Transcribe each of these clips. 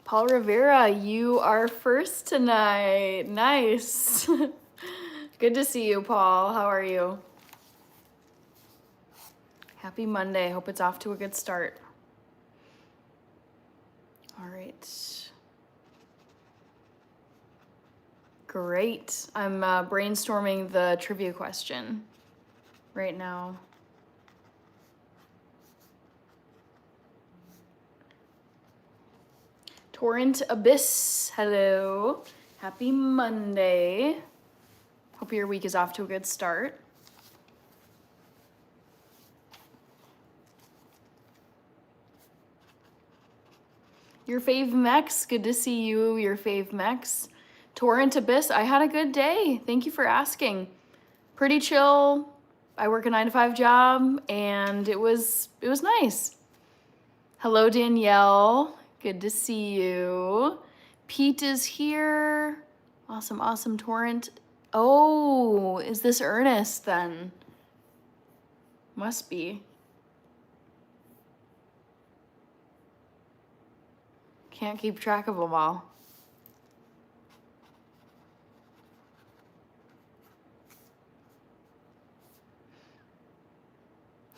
Paul Rivera, you are first tonight. Nice. Good to see you, Paul. How are you? Happy Monday. Hope it's off to a good start. All right. Great. I'm brainstorming the trivia question right now. Torrent Abyss, hello. Happy Monday. Hope your week is off to a good start. Your fave Mex, good to see you, your fave Mex. Torrent Abyss, I had a good day. Thank you for asking. Pretty chill. I work a 9-to-5 job and it was nice. Hello, Danielle. Good to see you. Pete is here. Awesome, awesome, Torrent. Oh, is this Ernest then? Must be. Can't keep track of them all.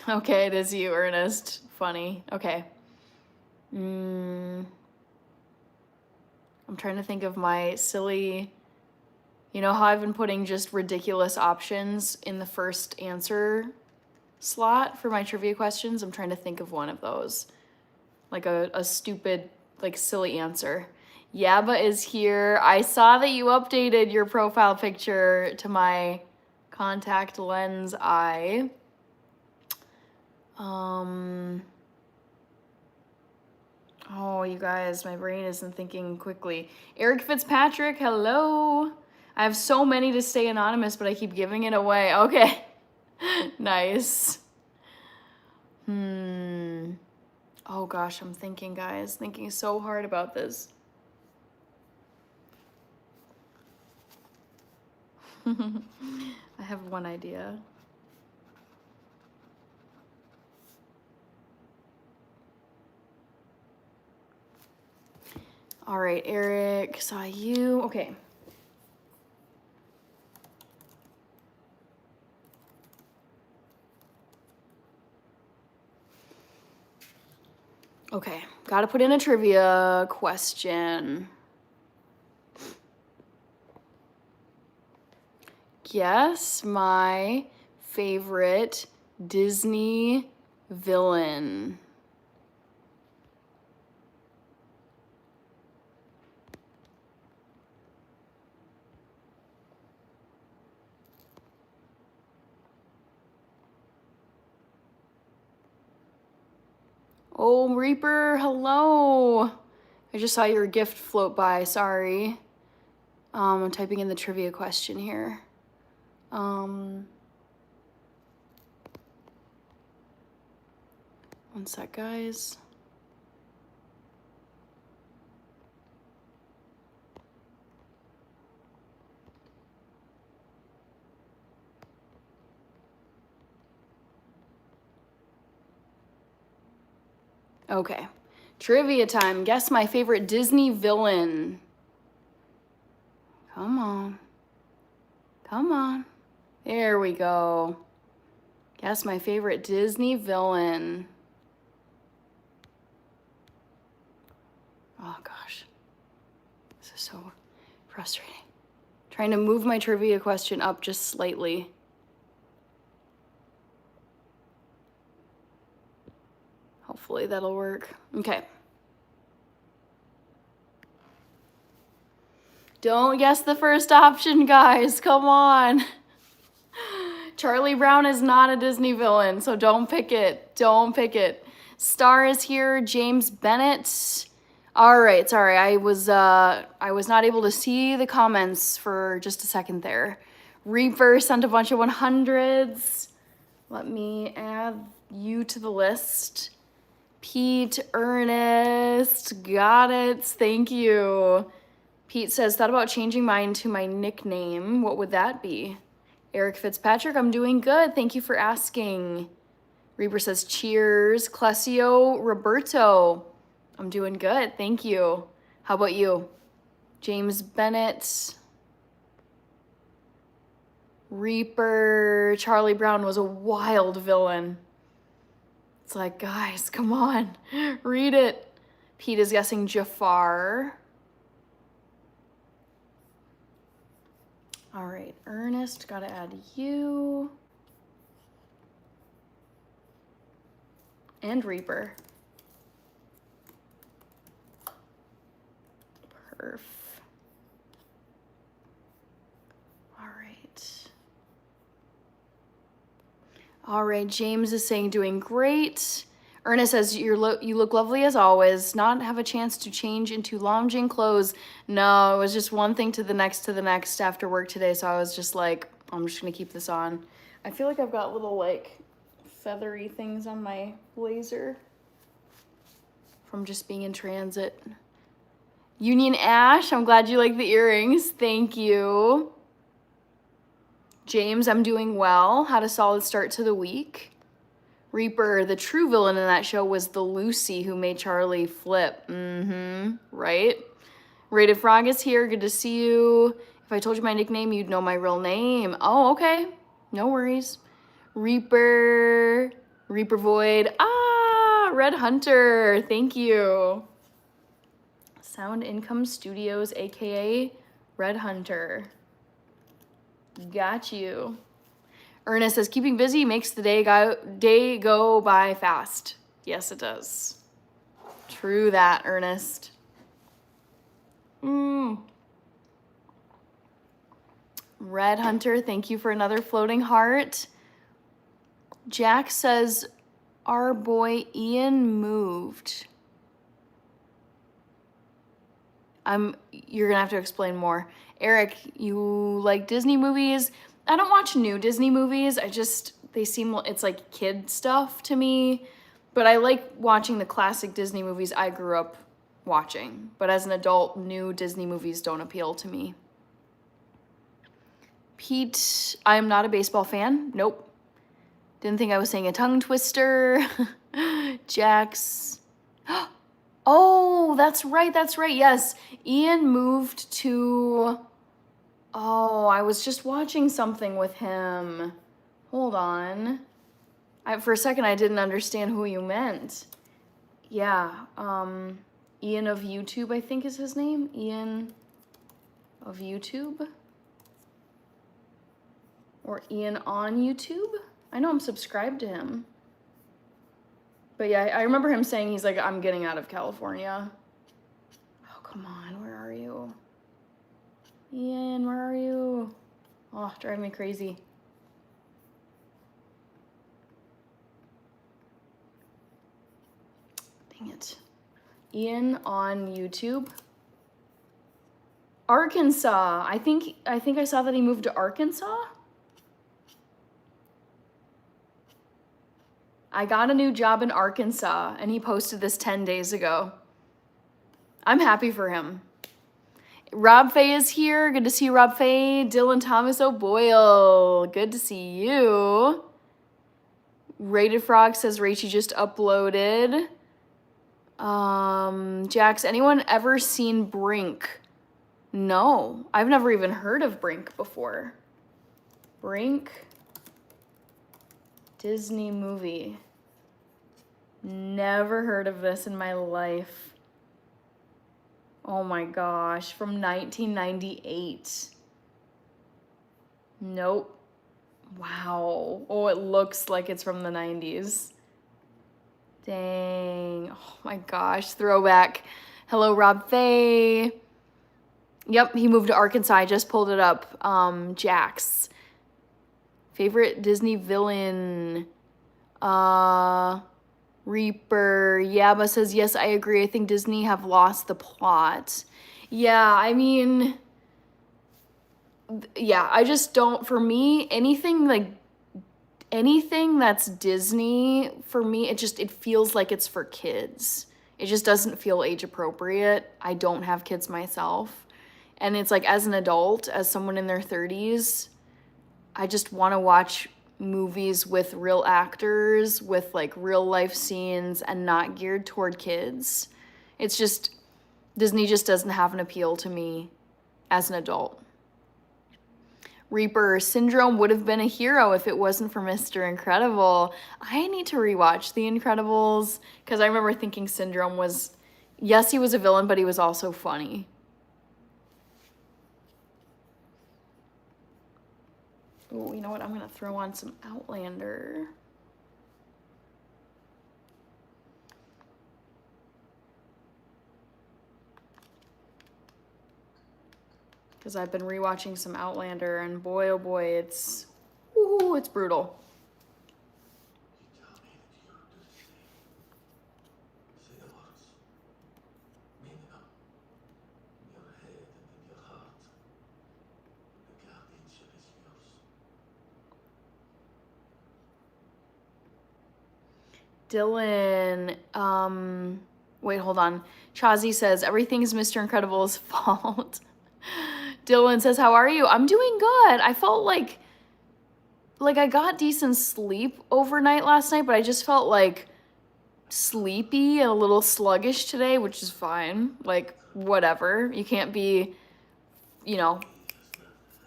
Okay, it is you, Ernest. Funny. Okay. I'm trying to think of my silly... You know how I've been putting just ridiculous options in the first answer slot for my trivia questions? I'm trying to think of one of those. Like a stupid, like silly answer. Yabba is here. I saw that you updated your profile picture to my contact lens eye. Oh, you guys, my brain isn't thinking quickly. Eric Fitzpatrick, hello. I have so many to stay anonymous, but I keep giving it away. Okay. Nice. Oh gosh, I'm thinking, guys. Thinking so hard about this. I have one idea. All right, Eric, saw you. Okay. Okay, gotta put in a trivia question. Guess my favorite Disney villain. Oh, Reaper, hello. I just saw your gift float by, sorry. I'm typing in the trivia question here. One sec, guys. Okay, trivia time. Guess my favorite Disney villain. Come on. Come on. There we go. Guess my favorite Disney villain. Oh gosh. This is so frustrating. Trying to move my trivia question up just slightly. Hopefully that'll work. Okay. Don't guess the first option, guys. Come on. Charlie Brown is not a Disney villain, so don't pick it. Don't pick it. Star is here. James Bennett. All right, sorry. I was not able to see the comments for just a second there. Reaper sent a bunch of 100s. Let me add you to the list. Pete, Ernest, got it. Thank you. Pete says, thought about changing mine to my nickname. What would that be? Eric Fitzpatrick, I'm doing good. Thank you for asking. Reaper says, cheers. Clesio Roberto, I'm doing good. Thank you. How about you? James Bennett. Reaper. Charlie Brown was a wild villain. It's like, guys, come on. Read it. Pete is guessing Jafar. All right, Ernest, gotta add you. And Reaper. Perf. All right. All right, James is saying doing great. Ernest says, you look lovely as always. Not have a chance to change into lounging clothes. No, it was just one thing to the next after work today. So I was just like, I'm just gonna keep this on. I feel like I've got little like feathery things on my blazer from just being in transit. Union Ash, I'm glad you like the earrings. Thank you. James, I'm doing well. Had a solid start to the week. Reaper, the true villain in that show was the Lucy who made Charlie flip. Right? Rated Frog is here. Good to see you. If I told you my nickname, you'd know my real name. Oh, okay. No worries. Reaper Void. Ah, Red Hunter. Thank you. Sound Income Studios, aka Red Hunter. Got you. Ernest says, keeping busy makes the day go by fast. Yes, it does. True that, Ernest. Red Hunter, thank you for another floating heart. Jack says, our boy Ian moved. You're gonna have to explain more. Eric, you like Disney movies? I don't watch new Disney movies. It's like kid stuff to me. But I like watching the classic Disney movies I grew up watching. But as an adult, new Disney movies don't appeal to me. Pete, I am not a baseball fan. Nope. Didn't think I was saying a tongue twister. Jax. Oh, that's right. Yes. Ian moved to... Oh, I was just watching something with him. Hold on. For a second, I didn't understand who you meant. Yeah, Ian of YouTube, I think is his name. Ian of YouTube? Or Ian on YouTube? I know I'm subscribed to him. But yeah, I remember him saying he's like, I'm getting out of California. Oh, come on, where are you? Ian, where are you? Oh, drive me crazy. Dang it. Ian on YouTube. Arkansas. I think I saw that he moved to Arkansas. I got a new job in Arkansas, and he posted this 10 days ago. I'm happy for him. Rob Faye is here. Good to see you, Rob Faye. Dylan Thomas O'Boyle. Good to see you. Rated Frog says Rachie just uploaded. Jax, anyone ever seen Brink? No, I've never even heard of Brink before. Brink Disney movie. Never heard of this in my life. Oh my gosh, from 1998. Nope. Wow. Oh, it looks like it's from the 90s. Dang. Oh my gosh, throwback. Hello, Rob Faye. Yep, he moved to Arkansas. I just pulled it up. Jax. Favorite Disney villain? Reaper. Yaba says, yes, I agree. I think Disney have lost the plot. Yeah, I mean, yeah, I just don't, for me, anything that's Disney, for me, it feels like it's for kids. It just doesn't feel age appropriate. I don't have kids myself. And it's like, as an adult, as someone in their 30s, I just want to watch movies with real actors, with like real life scenes, and not geared toward kids. It's just, Disney just doesn't have an appeal to me as an adult. Reaper Syndrome would have been a hero if it wasn't for Mr. Incredible. I need to rewatch The Incredibles because I remember thinking Syndrome was, yes, he was a villain, but he was also funny. Oh, you know what? I'm going to throw on some Outlander. Because I've been rewatching some Outlander, and boy, oh boy, it's brutal. Dylan, wait, hold on. Chazi says, everything's Mr. Incredible's fault. Dylan says, how are you? I'm doing good. I felt like I got decent sleep overnight last night, but I just felt like sleepy and a little sluggish today, which is fine. Like, whatever. You can't be, you know,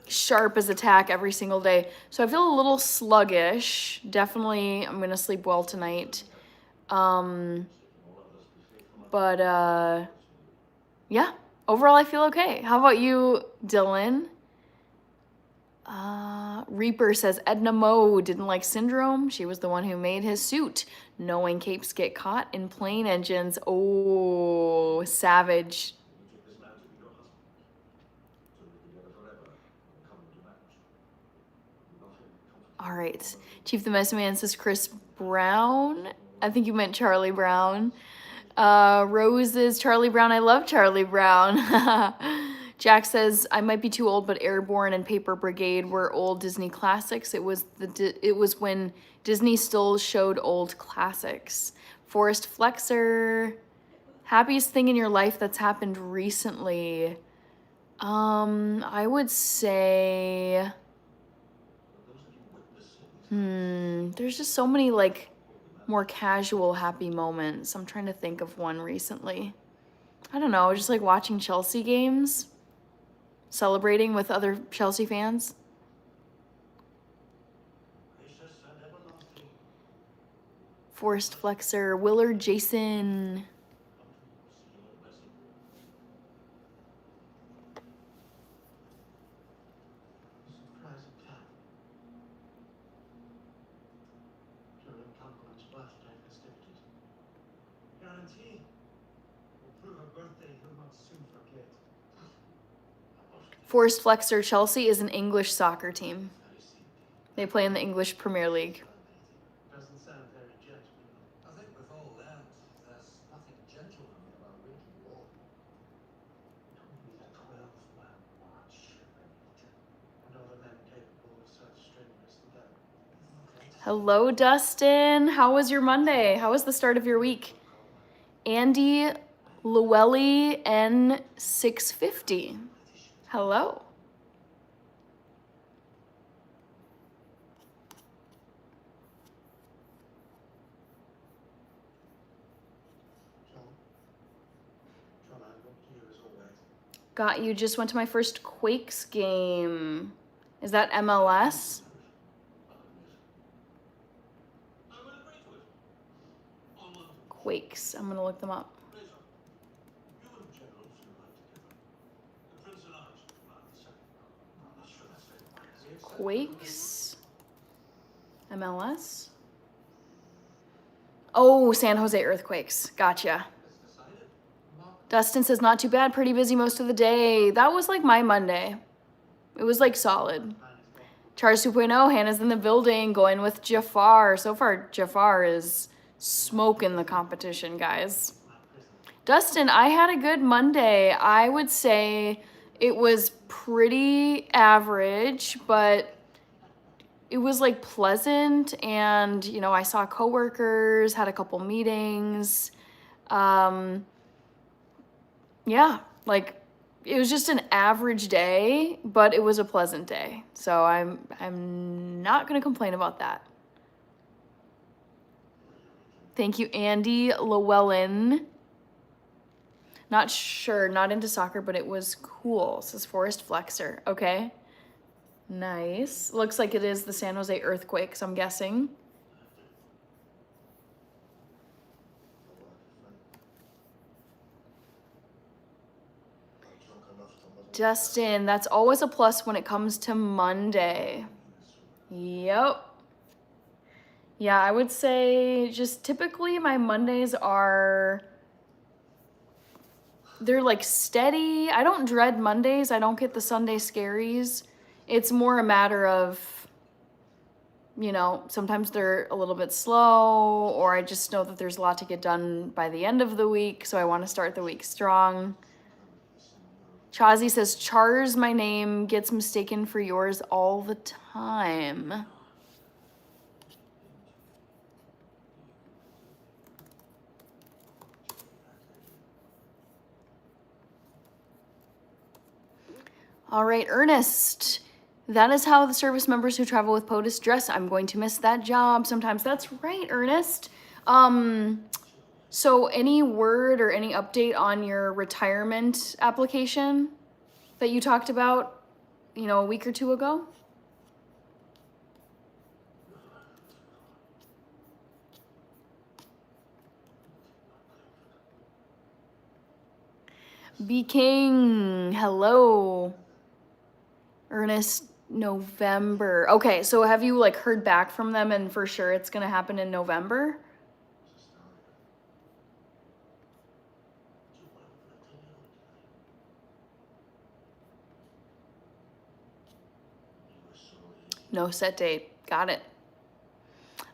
sharp as a tack every single day. So I feel a little sluggish. Definitely, I'm gonna sleep well tonight. Yeah, overall I feel okay. How about you, Dylan? Reaper says Edna Mode didn't like Syndrome. She was the one who made his suit, knowing capes get caught in plane engines. Oh, savage. All right. Chief the Mess Man says Chris Brown. I think you meant Charlie Brown. Roses, Charlie Brown. I love Charlie Brown. Jack says, I might be too old, but Airborne and Paper Brigade were old Disney classics. It was when Disney still showed old classics. Forest Flexer, happiest thing in your life that's happened recently. I would say, there's just so many like more casual happy moments. I'm trying to think of one recently. I don't know, just like watching Chelsea games. Celebrating with other Chelsea fans. Forest Flexer, Willard Jason. Forest Flexer Chelsea is an English soccer team. They play in the English Premier League. Doesn't sound very gentlemanly. I think with all that, there's nothing gentlemanly about winning war. Only the 12-man march, Remington, and other men capable of such strenuous endeavor. Hello, Dustin. How was your Monday? How was the start of your week? Andy Llewellyn N650. Hello. Got you. Just went to my first Quakes game. Is that MLS? Quakes. I'm gonna look them up. Quakes. MLS. Oh, San Jose Earthquakes. Gotcha. Dustin says, not too bad. Pretty busy most of the day. That was like my Monday. It was like solid. Charles 2.0, Hannah's in the building, going with Jafar. So far, Jafar is smoking the competition, guys. Dustin, I had a good Monday. I would say it was pretty average, but it was like pleasant, and you know, I saw coworkers, had a couple meetings. Yeah, like it was just an average day, but it was a pleasant day. So I'm not gonna complain about that. Thank you, Andy Llewellyn. Not sure, not into soccer, but it was cool, says Forest Flexer. Okay. Nice. Looks like it is the San Jose Earthquakes, I'm guessing. Justin, that's always a plus when it comes to Monday. Yep. Yeah, I would say just typically my Mondays are, they're like steady. I don't dread Mondays. I don't get the Sunday scaries. It's more a matter of, you know, sometimes they're a little bit slow, or I just know that there's a lot to get done by the end of the week, so I want to start the week strong. Chazi says, Char's my name, gets mistaken for yours all the time. All right, Ernest. That is how the service members who travel with POTUS dress. I'm going to miss that job sometimes. That's right, Ernest. So any word or any update on your retirement application that you talked about, you know, a week or two ago? B King, hello. Ernest, November. Okay, so have you like heard back from them and for sure it's gonna happen in November? No set date. Got it.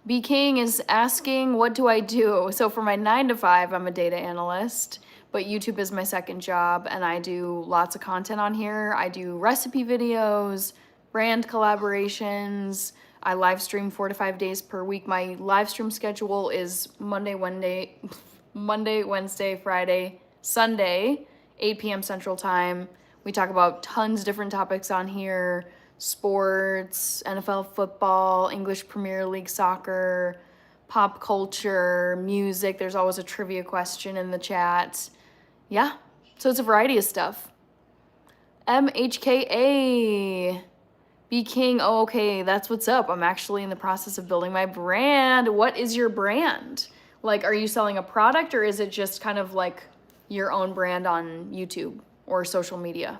B King is asking, what do I do? So for my 9 to 5, I'm a data analyst, but YouTube is my second job and I do lots of content on here. I do recipe videos, brand collaborations. I live stream 4 to 5 days per week. My live stream schedule is Monday, Wednesday, Friday, Sunday, 8 p.m. Central Time. We talk about tons of different topics on here. Sports, NFL football, English Premier League soccer, pop culture, music. There's always a trivia question in the chat. Yeah, so it's a variety of stuff. MHKA. B King, oh, okay, that's what's up. I'm actually in the process of building my brand. What is your brand? Like, are you selling a product or is it just kind of like your own brand on YouTube or social media?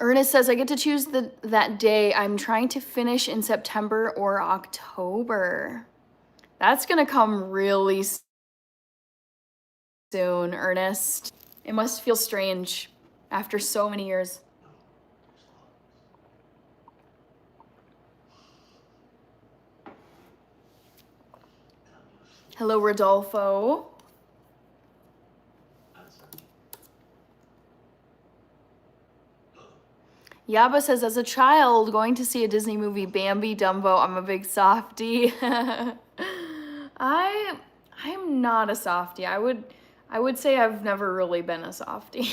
Ernest says, I get to choose that day. I'm trying to finish in September or October. That's going to come really soon, Ernest. It must feel strange after so many years. Hello, Rodolfo. Yaba says, as a child, going to see a Disney movie, Bambi, Dumbo, I'm a big softie. I'm not a softie. I would say I've never really been a softie.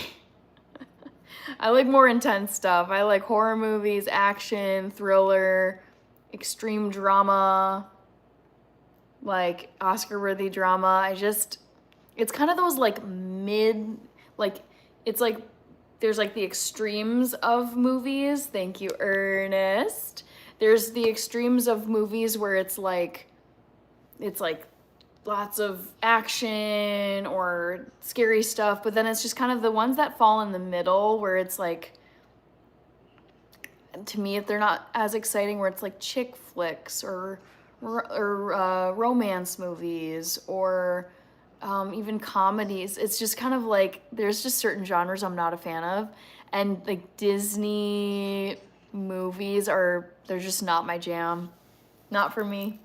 I like more intense stuff. I like horror movies, action, thriller, extreme drama, like Oscar-worthy drama. It's kind of those like it's like there's like the extremes of movies. Thank you, Ernest. There's the extremes of movies where it's like lots of action or scary stuff, but then it's just kind of the ones that fall in the middle where it's like, to me, if they're not as exciting, where it's like chick flicks or romance movies or even comedies. It's just kind of like, there's just certain genres I'm not a fan of, and like Disney movies they're just not my jam. Not for me.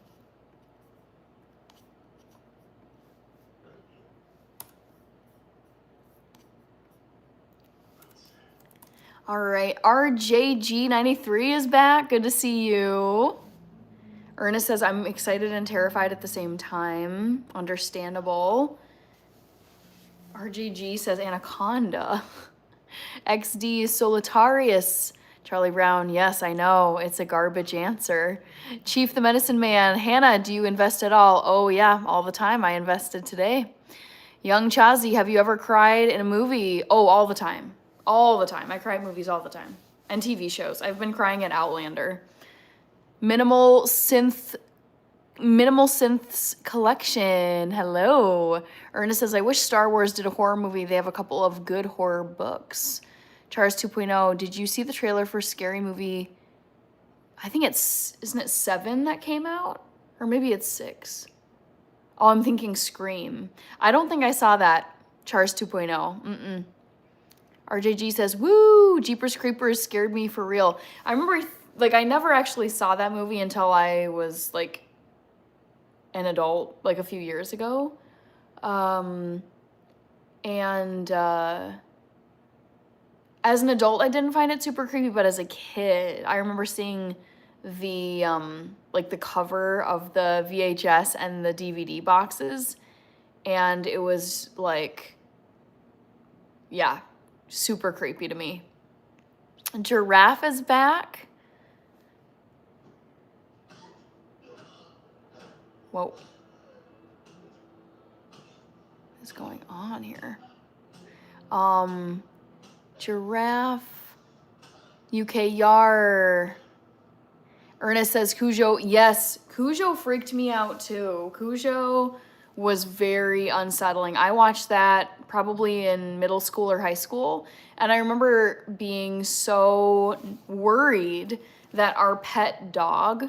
All right, RJG93 is back. Good to see you. Ernest says, I'm excited and terrified at the same time. Understandable. RGG says, Anaconda. XD Solitarius. Charlie Brown, yes, I know. It's a garbage answer. Chief the Medicine Man. Hannah, do you invest at all? Oh, yeah, all the time. I invested today. Young Chazi, have you ever cried in a movie? Oh, all the time. All the time. I cry at movies all the time. And TV shows. I've been crying at Outlander. Minimal Synths Collection. Hello. Ernest says, I wish Star Wars did a horror movie. They have a couple of good horror books. Charles 2.0. Did you see the trailer for Scary Movie? I think isn't it 7 that came out? Or maybe it's 6. Oh, I'm thinking Scream. I don't think I saw that. Charles 2.0. RJG says, woo, Jeepers Creepers scared me for real. I remember, like, I never actually saw that movie until I was, like, an adult, like, a few years ago. As an adult, I didn't find it super creepy, but as a kid, I remember seeing the, like, the cover of the VHS and the DVD boxes, and it was, like, yeah, super creepy to me. Giraffe is back. Whoa. What's going on here? Giraffe. UK Yar. Ernest says Cujo. Yes, Cujo freaked me out too. Cujo was very unsettling. I watched that probably in middle school or high school, and I remember being so worried that our pet dog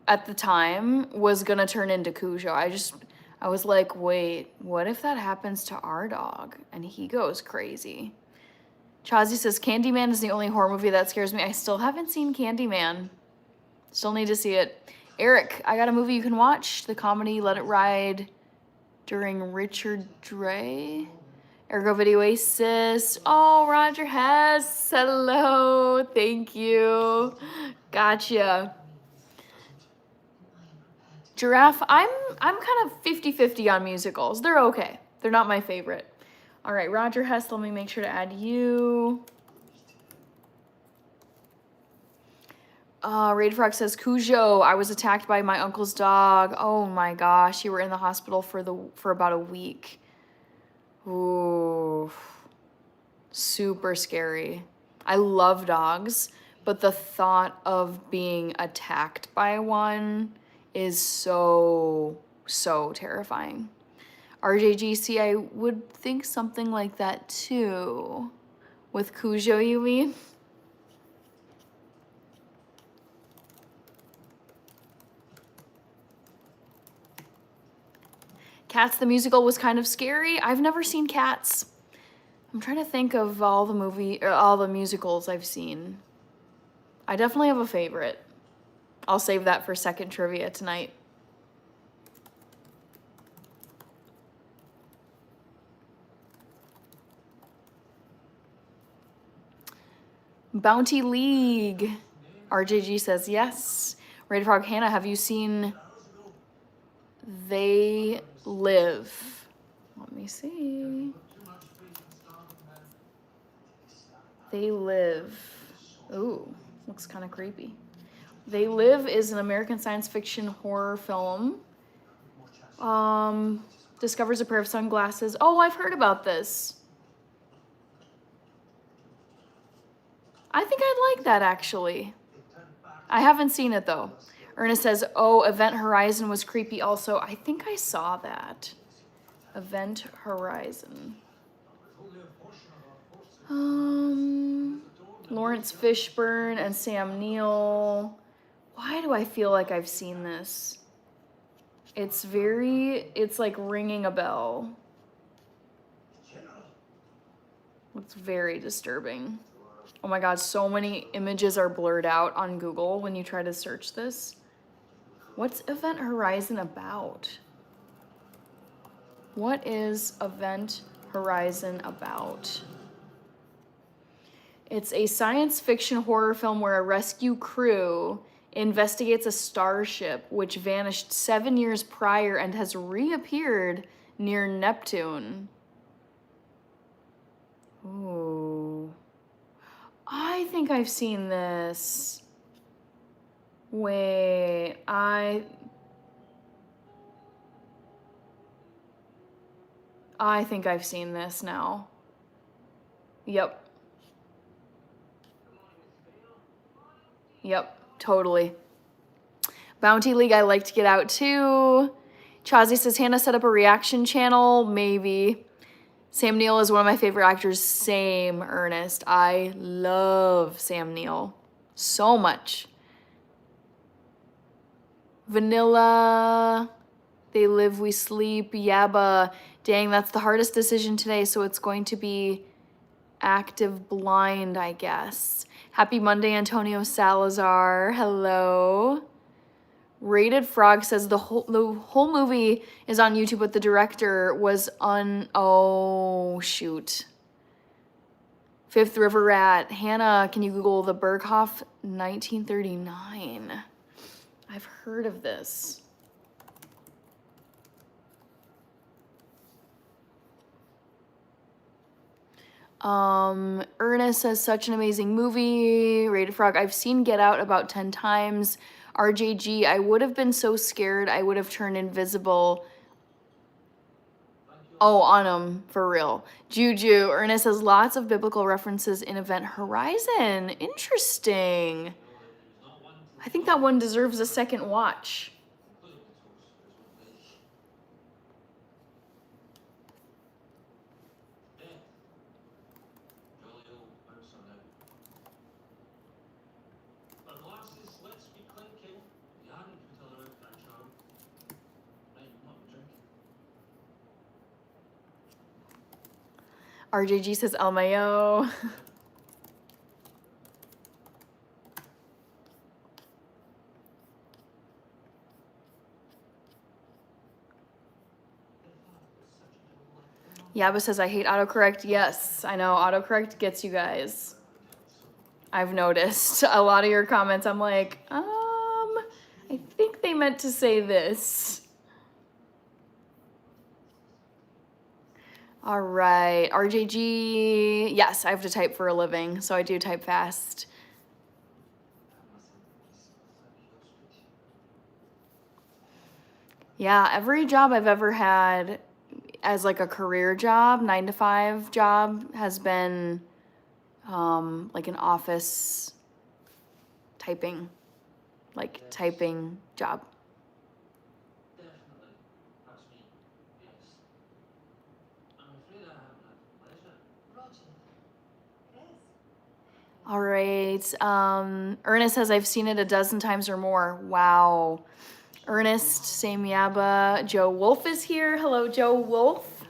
at the time was gonna turn into Cujo. I was like, wait, what if that happens to our dog and he goes crazy? Chazi says, Candyman is the only horror movie that scares me. I still haven't seen Candyman. Still need to see it. Eric, I got a movie you can watch. The comedy Let It Ride during Richard Dre. Ergo Video Oasis. Oh, Roger Hess. Hello. Thank you. Gotcha. Giraffe, I'm kind of 50-50 on musicals. They're okay. They're not my favorite. All right, Roger Hess, let me make sure to add you. Raid Frog says, Cujo, I was attacked by my uncle's dog. Oh my gosh, you were in the hospital for about a week. Ooh, super scary. I love dogs, but the thought of being attacked by one is so terrifying. RJGC, I would think something like that too. With Cujo, you mean? Cats the musical was kind of scary. I've never seen Cats. I'm trying to think of all the musicals I've seen. I definitely have a favorite. I'll save that for second trivia tonight. Bounty League. RJG says yes. Rated Frog Hannah, have you seen They Live? Let me see. They Live. Ooh, looks kind of creepy. They Live is an American science fiction horror film. Discovers a pair of sunglasses. Oh, I've heard about this. I think I'd like that, actually. I haven't seen it, though. Ernest says, oh, Event Horizon was creepy also. I think I saw that. Event Horizon. Lawrence Fishburne and Sam Neill. Why do I feel like I've seen this? It's like ringing a bell. It's very disturbing. Oh my God, so many images are blurred out on Google when you try to search this. What's Event Horizon about? What is Event Horizon about? It's a science fiction horror film where a rescue crew investigates a starship which vanished 7 years prior and has reappeared near Neptune. Ooh. I think I've seen this. Wait, I think I've seen this now. Yep. Yep, totally. Bounty League, I like to get out too. Chazi says, Hannah set up a reaction channel. Maybe. Sam Neill is one of my favorite actors. Same, Ernest. I love Sam Neill so much. Vanilla, They Live, We Sleep, Yabba. Dang, that's the hardest decision today, so it's going to be Active Blind, I guess. Happy Monday, Antonio Salazar. Hello. Rated Frog says the whole movie is on YouTube, but the director was oh shoot. Fifth River Rat. Hannah, can you Google the Berghoff 1939? I've heard of this. Ernest says such an amazing movie. Rated Frog. I've seen Get Out about 10 times. RJG, I would have been so scared I would have turned invisible. Oh, on him, for real. Juju, Ernest has lots of biblical references in Event Horizon. Interesting. I think that one deserves a second watch. RJG says LMAO. Yaba says, I hate autocorrect. Yes, I know. Autocorrect gets you guys. I've noticed a lot of your comments. I'm like, I think they meant to say this. All right, RJG. Yes, I have to type for a living, so I do type fast. Yeah, every job I've ever had as like a career job, 9 to 5 job, has been like an office typing job. Definitely. That's me. Yes. I'm afraid I haven't had the pleasure. Roger. Yes. All right. Ernest says, I've seen it a dozen times or more. Wow. Ernest, same Yaba. Joe Wolf is here. Hello, Joe Wolf.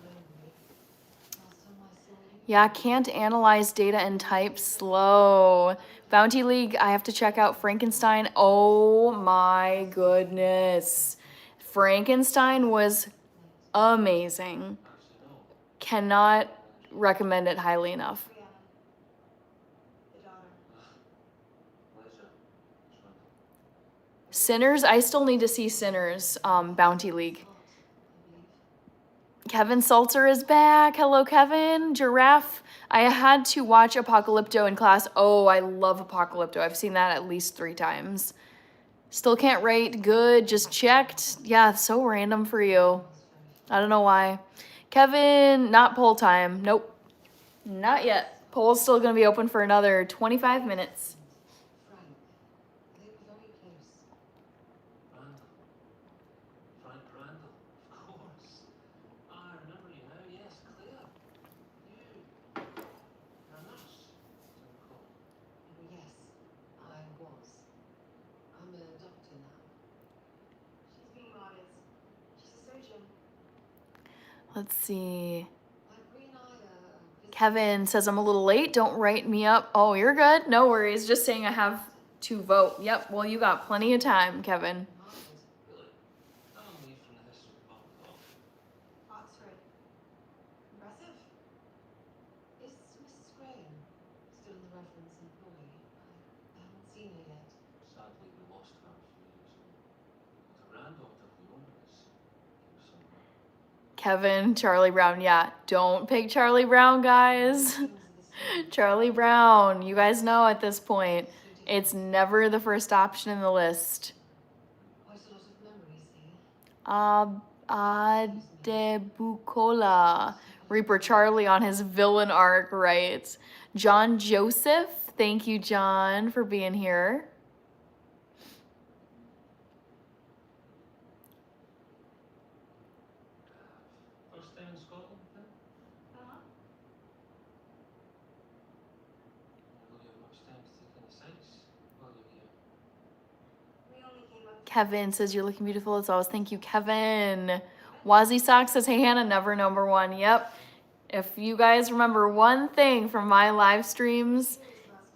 Yeah, can't analyze data and type slow. Bounty League, I have to check out Frankenstein. Oh my goodness. Frankenstein was amazing. Cannot recommend it highly enough. Sinners, I still need to see Sinners, Bounty League. Kevin Salter is back. Hello, Kevin. Giraffe. I had to watch Apocalypto in class. Oh, I love Apocalypto. I've seen that at least 3 times. Still can't rate. Good. Just checked. Yeah, so random for you. I don't know why. Kevin, not poll time. Nope. Not yet. Poll's still going to be open for another 25 minutes. Let's see. Kevin says I'm a little late. Don't write me up. Oh, you're good. No worries. Just saying I have to vote. Yep. Well, you got plenty of time, Kevin. Oxford. Impressive. Is Mrs. Graham still the reference employee? I haven't seen her yet. Sadly, we lost her a few years ago. The granddaughter of the owners. Kevin, Charlie Brown. Yeah, don't pick Charlie Brown, guys. Charlie Brown. You guys know at this point, it's never the first option in the list. Quite a lot of memories here. Adebukola. Reaper Charlie on his villain arc, right? John Joseph. Thank you, John, for being here. First time in Scotland, then? You don't get much time to take in the sights while you're here. Kevin says you're looking beautiful as always. Thank you, Kevin. Wazzy Sock says, hey Hannah, never number one. Yep. If you guys remember one thing from my live streams,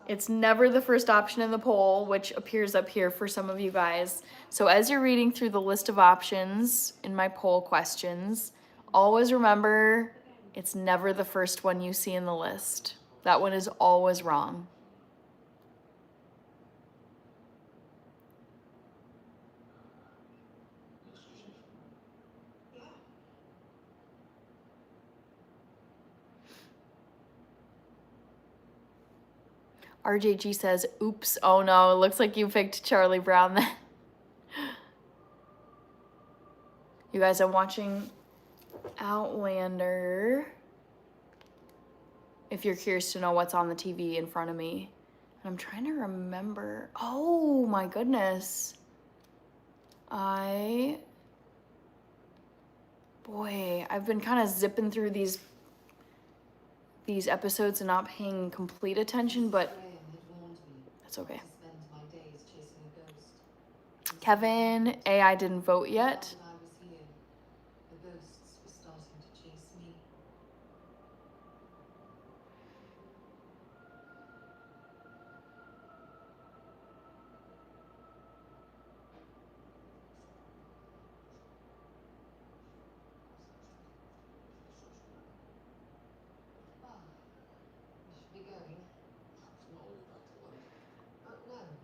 it's never the first option in the poll, which appears up here for some of you guys. So as you're reading through the list of options in my poll questions, always remember it's never the first one you see in the list. That one is always wrong. Excuse me. RJG says, oops, oh no, it looks like you picked Charlie Brown then. You guys, I'm watching Outlander. If you're curious to know what's on the TV in front of me. And I'm trying to remember. Oh my goodness. Boy, I've been kind of zipping through these episodes and not paying complete attention, but that's okay. Kevin, AI didn't vote yet.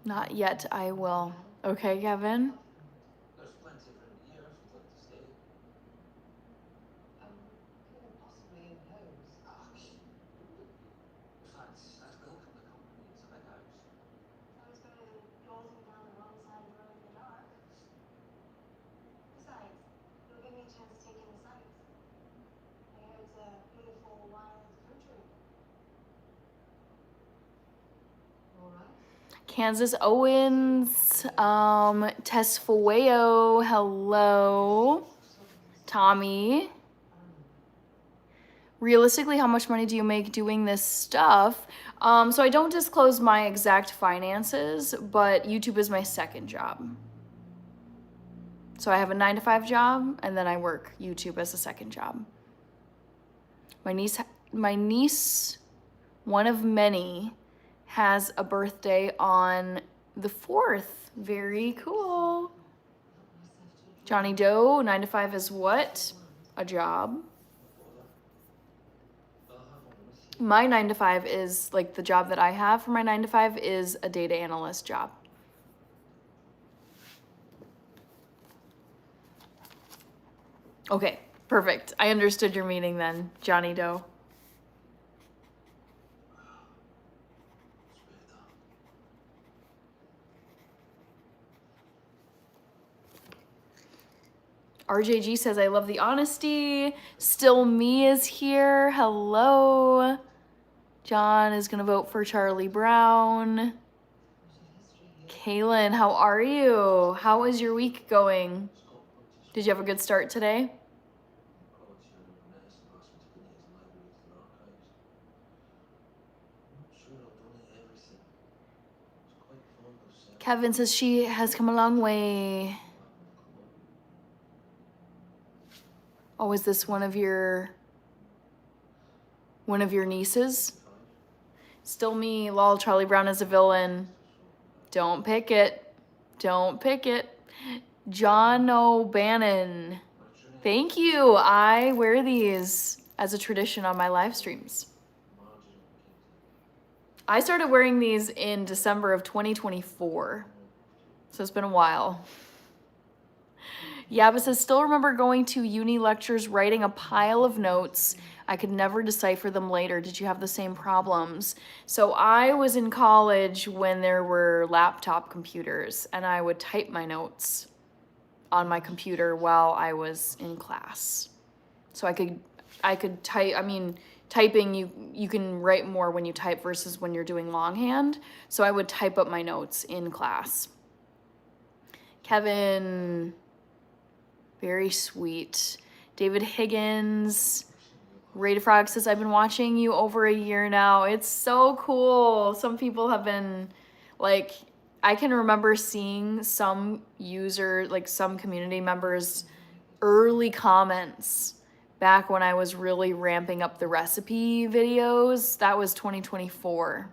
Not yet, I will. Okay, Kevin? There's plenty of room here if you'd like to stay. Possibly in homes. In fact, that's built from the company. It's a big house. Sounds better than jolting down the wrong side of the road in the dark. Besides, it'll give me a chance to take in the sights. I hear it's a beautiful, wild country. All right. Kansas Owens, Tess Fueo, hello. Tommy. Realistically, how much money do you make doing this stuff? So I don't disclose my exact finances, but YouTube is my second job. So I have a 9-to-5 job, and then I work YouTube as a second job. My niece, one of many, has a birthday on the 4th. Very cool. Johnny Doe, 9-to-5 is what? A job. My 9-to-5 is, like, the job that I have for my 9-to-5 is a data analyst job. Okay, perfect. I understood your meaning then, Johnny Doe. RJG says, I love the honesty. Still Me is here. Hello. John is going to vote for Charlie Brown. Kaylin, how are you? How is your week going? Did you have a good start today? Kevin says she has come a long way. Oh, is this one of your nieces? Still Me, lol, Charlie Brown is a villain. Don't pick it. Don't pick it. John O'Bannon. Thank you. I wear these as a tradition on my live streams. I started wearing these in December of 2024. So it's been a while. Yaba says, still remember going to uni lectures, writing a pile of notes. I could never decipher them later. Did you have the same problems? So I was in college when there were laptop computers, and I would type my notes on my computer while I was in class. So I could type, I mean, typing, you can write more when you type versus when you're doing longhand. So I would type up my notes in class. Kevin, very sweet. David Higgins, Rada Frog says, I've been watching you over a year now. It's so cool. Some people have been like, I can remember seeing some user, like some community members' early comments back when I was really ramping up the recipe videos. That was 2024.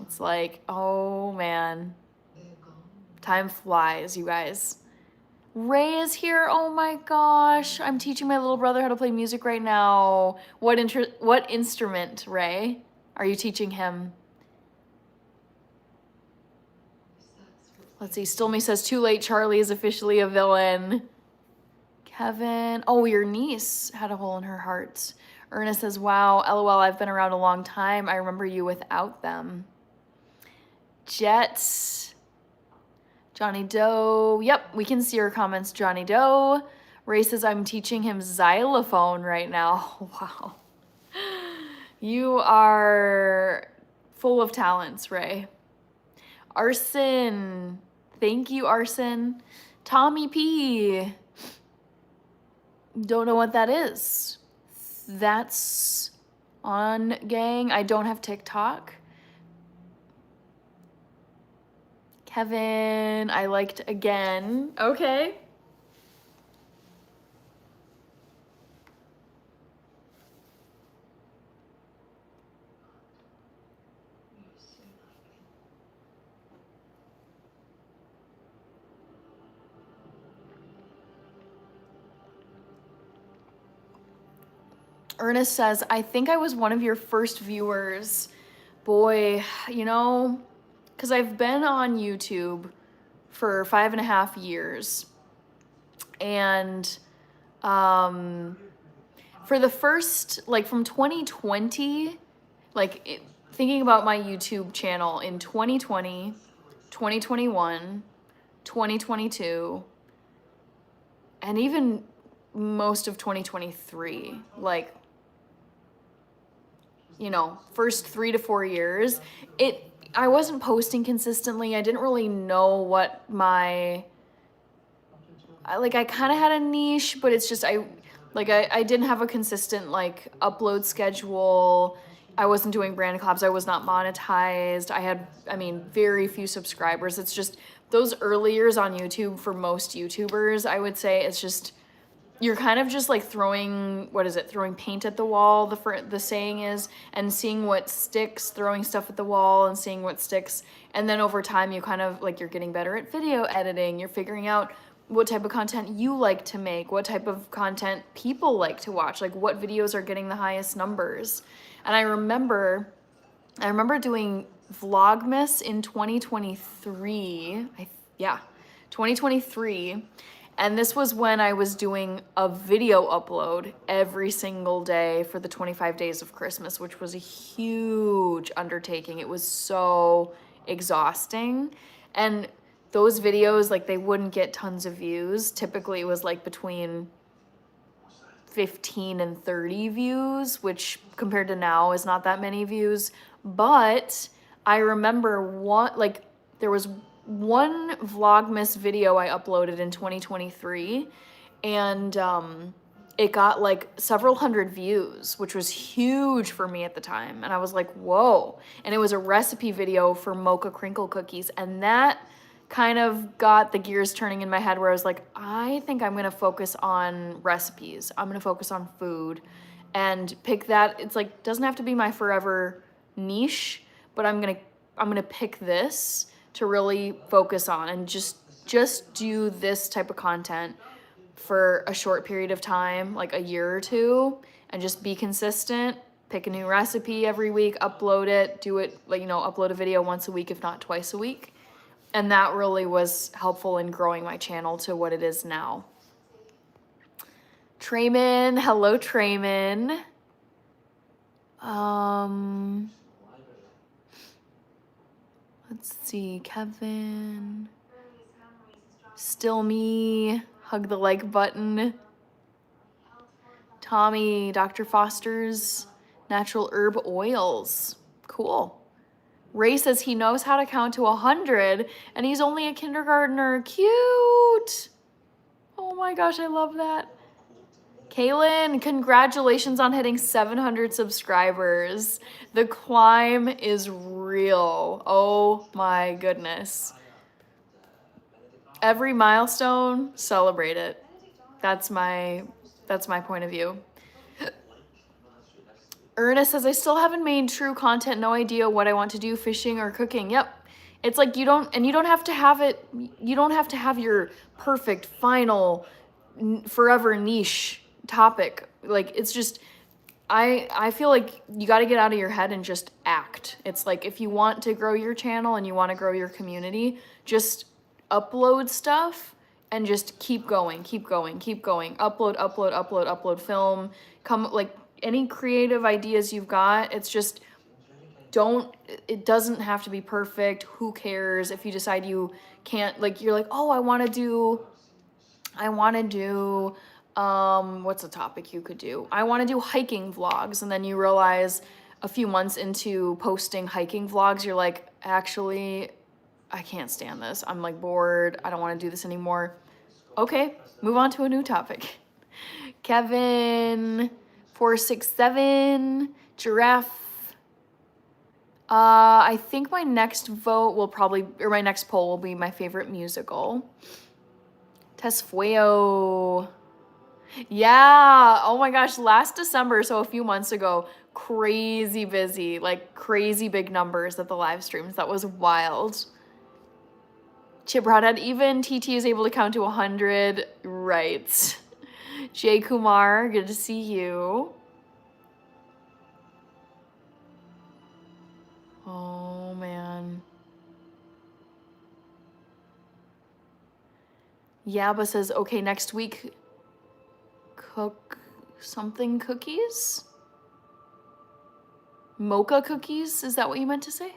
It's like, oh man, time flies, you guys. Ray is here. Oh my gosh, I'm teaching my little brother how to play music right now. What instrument, Ray, are you teaching him? Let's see, Stillme says, too late, Charlie is officially a villain. Kevin, oh, your niece had a hole in her heart. Ernest says, wow, LOL, I've been around a long time. I remember you without them. Jet, Johnny Doe, yep, we can see your comments, Johnny Doe. Ray says, I'm teaching him xylophone right now. Wow. You are full of talents, Ray. Arson, thank you, Arson. Tommy P, don't know what that is. That's on, gang. I don't have TikTok. Kevin, I liked again. Okay. Ernest says, I think I was one of your first viewers. Boy, you know, because I've been on YouTube for 5.5 years. And for the first, like from 2020, like thinking about my YouTube channel in 2020, 2021, 2022, and even most of 2023, like, you know, first 3 to 4 years, I wasn't posting consistently. I didn't really know what I kind of had a niche, but it's just, I didn't have a consistent, like, upload schedule. I wasn't doing brand collabs. I was not monetized. I had, very few subscribers. It's just, those early years on YouTube for most YouTubers, I would say, it's just, you're kind of just like throwing paint at the wall, the saying is, and seeing what sticks, throwing stuff at the wall and seeing what sticks. And then over time, you kind of like, you're getting better at video editing. You're figuring out what type of content you like to make, what type of content people like to watch, like what videos are getting the highest numbers. And I remember doing Vlogmas in 2023. 2023. And this was when I was doing a video upload every single day for the 25 days of Christmas, which was a huge undertaking. It was so exhausting. And those videos, like, they wouldn't get tons of views. Typically it was like between 15 and 30 views, which compared to now is not that many views. But I remember there was one Vlogmas video I uploaded in 2023, and it got like several hundred views, which was huge for me at the time. And I was like, whoa. And it was a recipe video for mocha crinkle cookies. And that kind of got the gears turning in my head where I was like, I think I'm going to focus on recipes. I'm going to focus on food and pick that. It's like, doesn't have to be my forever niche, but I'm going to pick this to really focus on and just do this type of content for a short period of time, like a year or two, and just be consistent, pick a new recipe every week, upload it, do it, like, upload a video once a week, if not twice a week. And that really was helpful in growing my channel to what it is now. Trayman, hello Trayman. Let's see, Kevin. Still me, hug the like button. Tommy, Dr. Foster's natural herb oils. Cool. Ray says he knows how to count to 100 and he's only a kindergartner. Cute. Oh my gosh, I love that. Kaylin, congratulations on hitting 700 subscribers. The climb is real. Oh my goodness. Every milestone, celebrate it. That's my point of view. Ernest says, I still haven't made true content, no idea what I want to do, fishing or cooking. Yep. It's like you don't have to have your perfect, final, forever niche topic. Like, it's just, I feel like you got to get out of your head and just act. It's like, if you want to grow your channel and you want to grow your community, just upload stuff and just keep going. Upload film, like any creative ideas you've got. It's just, it doesn't have to be perfect. Who cares if you decide you can't, like, you're like, oh, I want to do, what's a topic you could do? I want to do hiking vlogs. And then you realize a few months into posting hiking vlogs, you're like, actually, I can't stand this. I'm like bored. I don't want to do this anymore. Okay, move on to a new topic. Kevin 467, Giraffe. I think my next vote will my next poll will be my favorite musical. Tesfueo. Yeah, oh my gosh, last December, so a few months ago, crazy busy, like crazy big numbers at the live streams. That was wild. Chip Broadhead, even TT is able to count to 100. Right. Jay Kumar, good to see you. Oh, man. Yaba says, okay, next week, cook something cookies? Mocha cookies? Is that what you meant to say?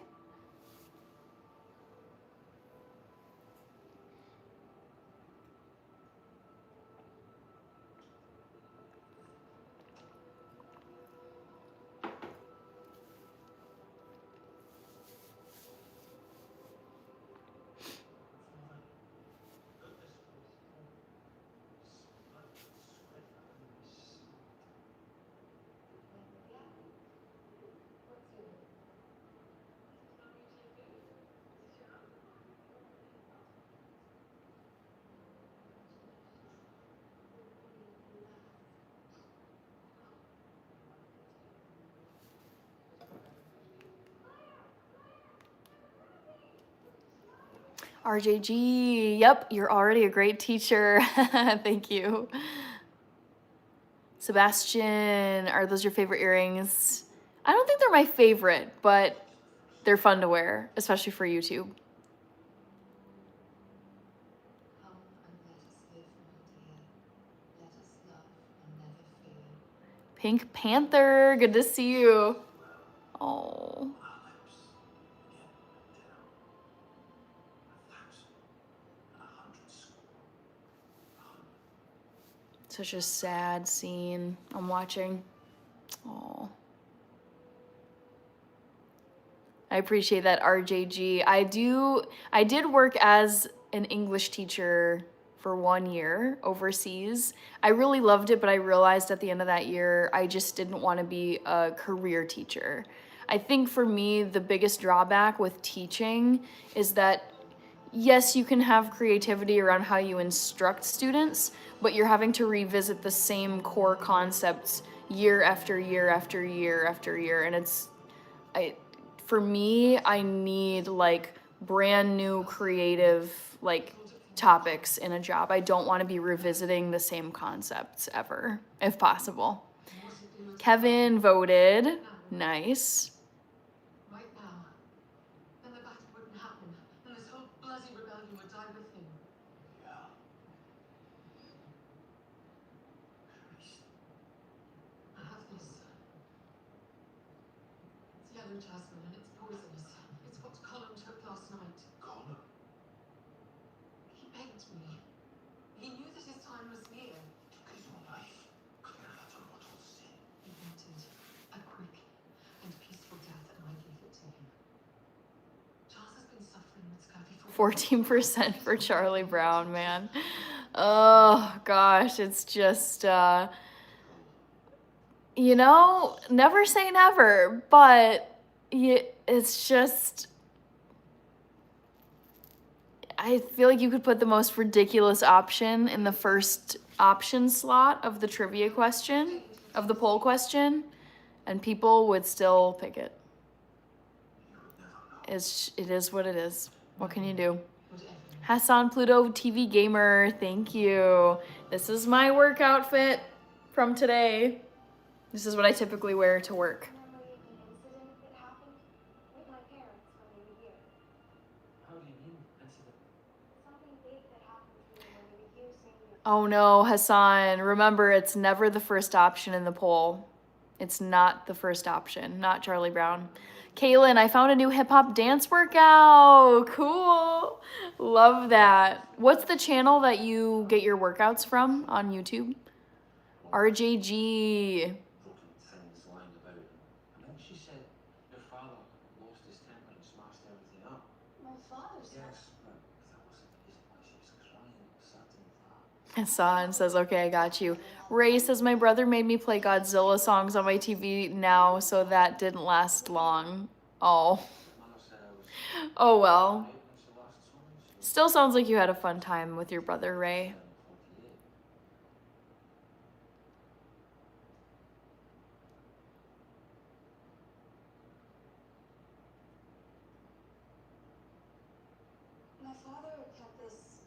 RJG, yep, you're already a great teacher. Thank you. Sebastian, are those your favorite earrings? I don't think they're my favorite, but they're fun to wear, especially for YouTube. Pink Panther, good to see you. Oh. Such a sad scene I'm watching. Oh. I appreciate that, RJG. I did work as an English teacher for 1 year overseas. I really loved it, but I realized at the end of that year, I just didn't want to be a career teacher. I think for me, the biggest drawback with teaching is that, yes, you can have creativity around how you instruct students, but you're having to revisit the same core concepts year after year after year after year. And for me, I need like brand new creative like topics in a job. I don't want to be revisiting the same concepts ever, if possible. Kevin voted. Nice. Right now. Then the battle wouldn't happen. And this whole bloody would die with him. Yeah. Christ. I have this. It's yellow jasmine and it's poisonous. It's what Colin took last night. Colin. He begged me. He knew that his time was near. Took his own life. Clear out a mortal sin. He wanted a quick and peaceful death, and I gave it to him. Charles has been suffering with scurvy for 14% for Charlie Brown, man. Oh gosh, it's just you know, never say never, but it's just I feel like you could put the most ridiculous option in the first option slot of the trivia question, of the poll question, and people would still pick it. You would never know. It is what it is. What can you do? whatever. Hassan Pluto TV Gamer, thank you. This is my work outfit from today. This is what I typically wear to work. Memory of an incident that happened with my parents when they were here. How do you mean, incident? Something big that happened to me when they were here saying your Oh no, Hassan, remember it's never the first option in the poll. It's not the first option, not Charlie Brown. Kaylin, I found a new hip hop dance workout. Cool. Love that. What's the channel that you get your workouts from on YouTube? RJG. Broken things lying about. And then she said your father lost his temper and smashed everything up. my father said. Yes, but that wasn't the reason why she was crying. It was certain that. Hassan says, okay, I got you. Ray says, my brother made me play Godzilla songs on my TV now, so that didn't last long. Oh. Mother said I was Oh well. right when she last saw me. So Still sounds like you had a fun time with your brother, Ray. 48. My father kept this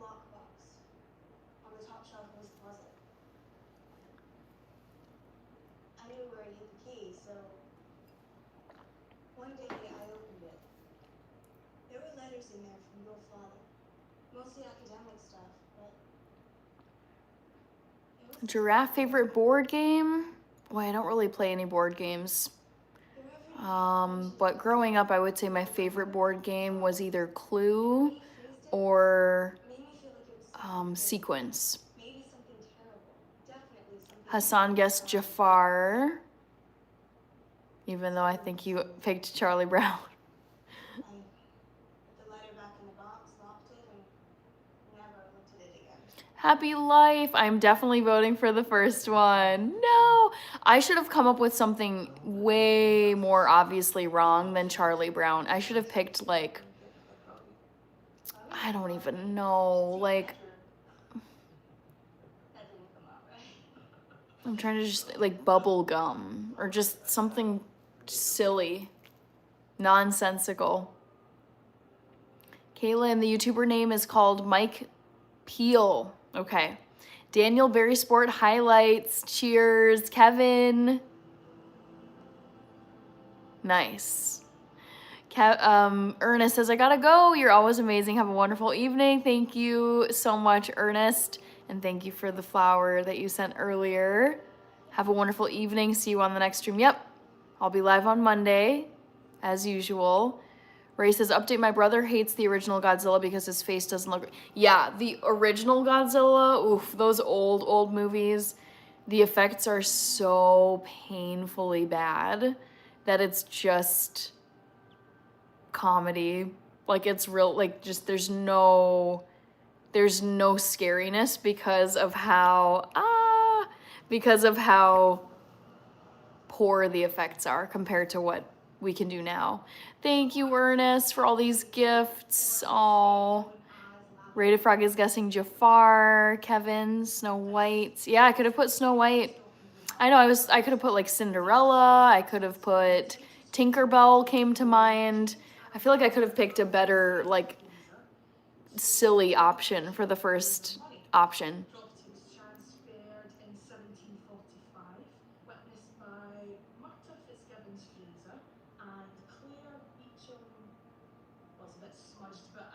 lockbox on the top shelf of his closet. I knew where he hid the key, so one day I opened it. There were letters in there from your father, mostly academic stuff, but it was Giraffe favorite board game? Boy, I don't really play any board games. But growing up, I would say my favorite board game was either Clue or made me feel like it was Sequence. maybe something terrible. Definitely something. Hassan guessed Jafar, even though I think you picked Charlie Brown. I put the letter back in the box, locked it, and never looked at it again. Happy life. I'm definitely voting for the first one. No, I should have come up with something way more obviously wrong than Charlie Brown. I should have picked like, I don't even know, like, That didn't come out right. I'm trying to just like bubble gum or just something silly, nonsensical. Kaylin, the YouTuber name is called Mike Peel. Okay. Daniel Berry Sport highlights. Cheers. Kevin. Nice. Ernest says, I gotta go. You're always amazing. Have a wonderful evening. Thank you so much, Ernest. And thank you for the flower that you sent earlier. Have a wonderful evening. See you on the next stream. Yep. I'll be live on Monday, as usual. Ray says, update, my brother hates the original Godzilla because his face doesn't look... Yeah, the original Godzilla, oof, those old movies, the effects are so painfully bad that it's just comedy. Like, it's real, like, just there's no scariness because of how poor the effects are compared to what we can do now. Thank you, Ernest, for all these gifts. Oh, Rated Frog is guessing Jafar. Kevin, Snow White. Yeah, I could have put Snow White. I know, I could have put like Cinderella. I could have put Tinkerbell came to mind. I feel like I could have picked a better, like, silly option for the first option. Property was transferred in 1745, witnessed by Martha Fitzgibbons Fraser and Claire Beecham. Well, it's a bit smudged, but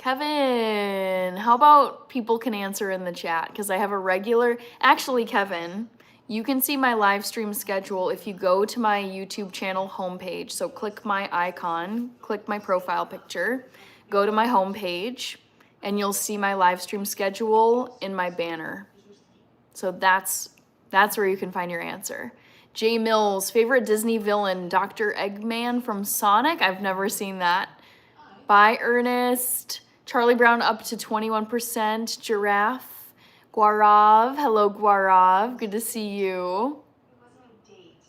Kevin, how about people can answer in the chat? Because I have a regular, actually, Kevin, you can see my live stream schedule if you go to my YouTube channel homepage. So click my icon, click my profile picture, go to my homepage, and you'll see my live stream schedule in my banner. So that's where you can find your answer. Jay Mills, favorite Disney villain, Dr. Eggman from Sonic. I've never seen that. Bye, Ernest. Charlie Brown up to 21%. Giraffe. Guarav. Hello, Guarav. Good to see you. It wasn't a date.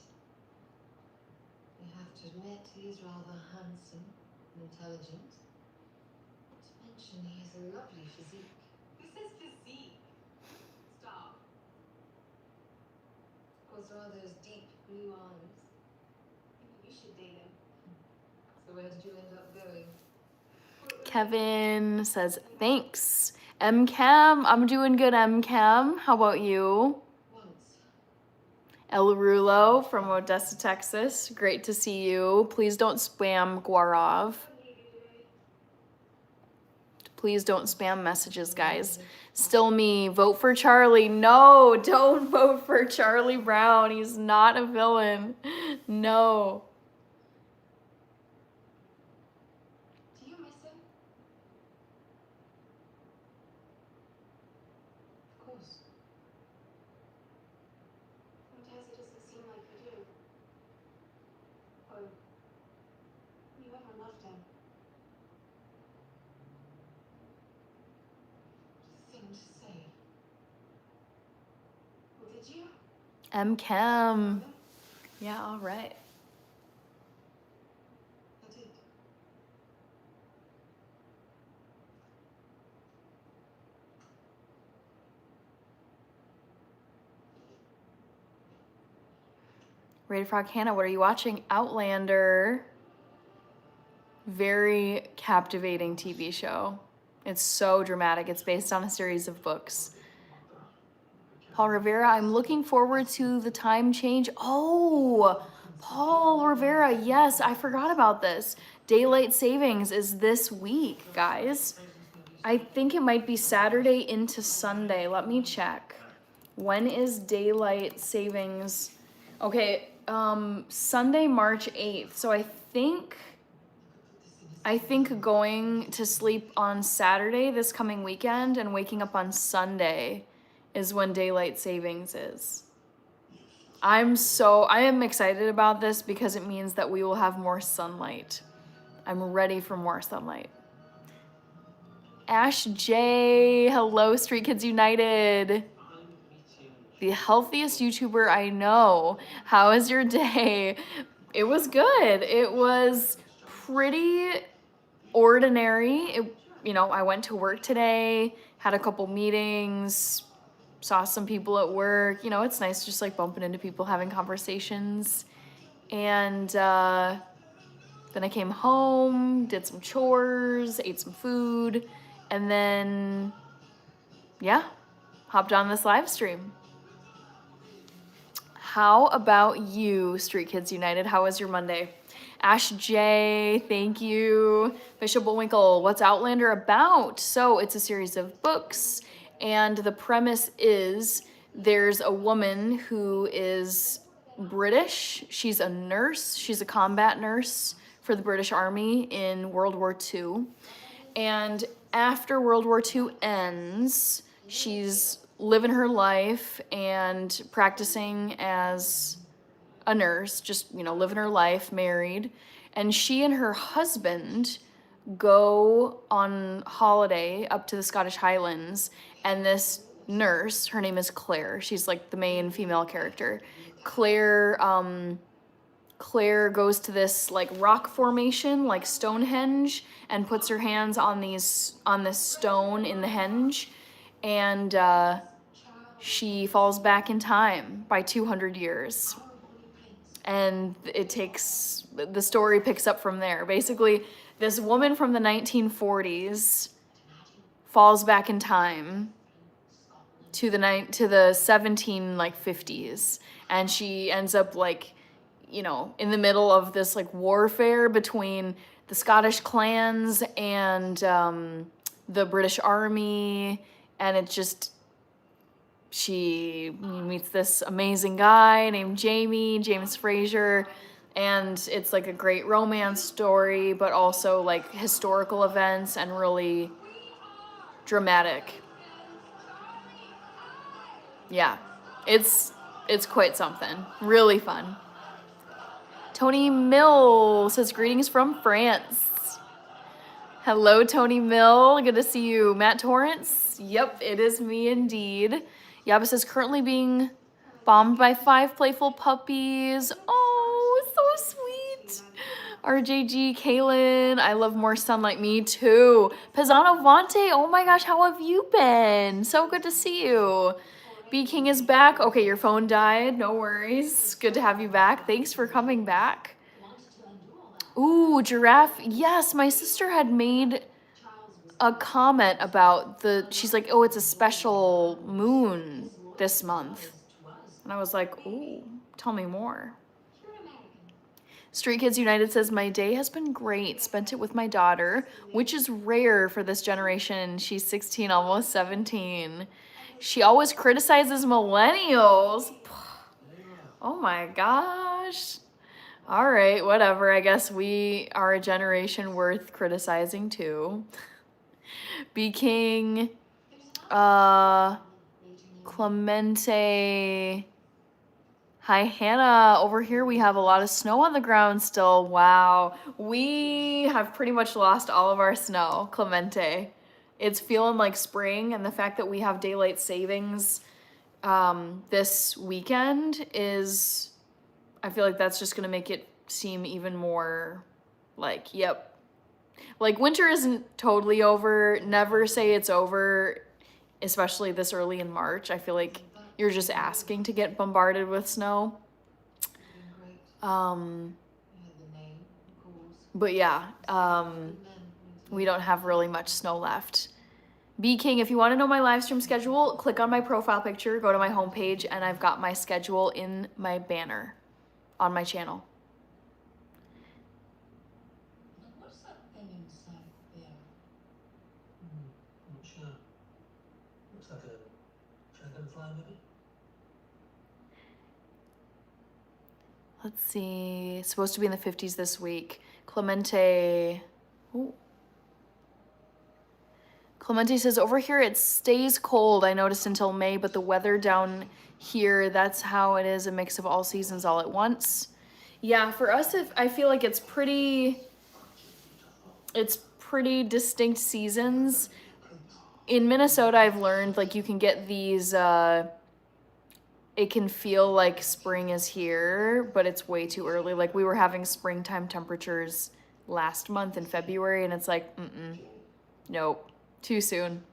You have to admit he's rather handsome and intelligent. Not to mention he has a lovely physique. Who says physique? Stop. Of course, there are those deep blue eyes. Maybe you should date him. So where did you end up going? Kevin says, thanks. M-Chem, I'm doing good, M-Chem. How about you? Once. El Rulo from Odessa, Texas. Great to see you. Please don't spam Guarav. Please don't spam messages, guys. Still me. Vote for Charlie. No, don't vote for Charlie Brown. He's not a villain. No. Do you miss him? Of course. Sometimes it doesn't seem like you do. Or you ever loved him. What a thing to say. Well, did you? M-Chem. Yeah, all right. I did. Rated Frog Hannah, what are you watching? Outlander. Very captivating TV show. It's so dramatic. It's based on a series of books. Paul Rivera, I'm looking forward to the time change. Oh, Paul Rivera, yes, I forgot about this. Daylight savings is this week, guys. I think it might be Saturday into Sunday. Let me check. When is daylight savings? Okay, Sunday, March 8th. So I think going to sleep on Saturday this coming weekend and waking up on Sunday is when daylight savings is. I am excited about this because it means that we will have more sunlight. I'm ready for more sunlight. Ash J, hello, Street Kids United. The healthiest YouTuber I know. How was your day? It was good. It was pretty ordinary. I went to work today, had a couple meetings, saw some people at work. It's nice just like bumping into people, having conversations. And then I came home, did some chores, ate some food, and then, hopped on this live stream. How about you, Street Kids United? How was your Monday? Ash J, thank you. Bishop Bullwinkle, what's Outlander about? So it's a series of books, and the premise is there's a woman who is British. She's a nurse. She's a combat nurse for the British Army in World War II. And after World War II ends, she's living her life and practicing as a nurse, just, living her life, married. And she and her husband go on holiday up to the Scottish Highlands, and this nurse, her name is Claire. She's like the main female character. Claire goes to this like rock formation, like Stonehenge, and puts her hands on this stone in the henge, and she falls back in time by 200 years. And the story picks up from there. Basically, this woman from the 1940s falls back in time to the 1750s, and she ends up in the middle of this warfare between the Scottish clans and the British Army, and it just, she meets this amazing guy named James Fraser, and it's like a great romance story, but also like historical events and really dramatic. Yeah, it's quite something. Really fun. Tony Mill says greetings from France. Hello, Tony Mill. Good to see you. Matt Torrance. Yep, it is me indeed. Yaba says currently being bombed by 5 playful puppies. Oh, so sweet. RJG, Kaylin, I love more sunlight. Me too. Pisano Vante, oh my gosh, how have you been? So good to see you. B King is back. Okay, your phone died. No worries. Good to have you back. Thanks for coming back. Ooh, Giraffe. Yes, my sister had made a comment about she's like, oh, it's a special moon this month. And I was like, ooh, tell me more. Street Kids United says, my day has been great. Spent it with my daughter, which is rare for this generation. She's 16, almost 17. She always criticizes millennials. Oh my gosh. All right, whatever. I guess we are a generation worth criticizing too. B King, Clemente. Hi, Hannah. Over here we have a lot of snow on the ground still. Wow. We have pretty much lost all of our snow, Clemente. It's feeling like spring, and the fact that we have daylight savings this weekend is, I feel like that's just going to make it seem even more like, yep. Like, winter isn't totally over. Never say it's over, especially this early in March. I feel like you're just asking to get bombarded with snow. But yeah, we don't have really much snow left. B King, if you want to know my live stream schedule, click on my profile picture, go to my homepage, and I've got my schedule in my banner on my channel. What's that thing inside there? Not sure. Looks like a dragonfly, maybe? Let's see. It's supposed to be in the 50s this week. Clemente. Ooh. Clemente says, over here it stays cold, I noticed, until May, but the weather down here, that's how it is, a mix of all seasons all at once. Yeah, for us, I feel like it's pretty distinct seasons. In Minnesota, I've learned, like, you can get these, it can feel like spring is here, but it's way too early. Like, we were having springtime temperatures last month in February, and it's like, nope. Too soon.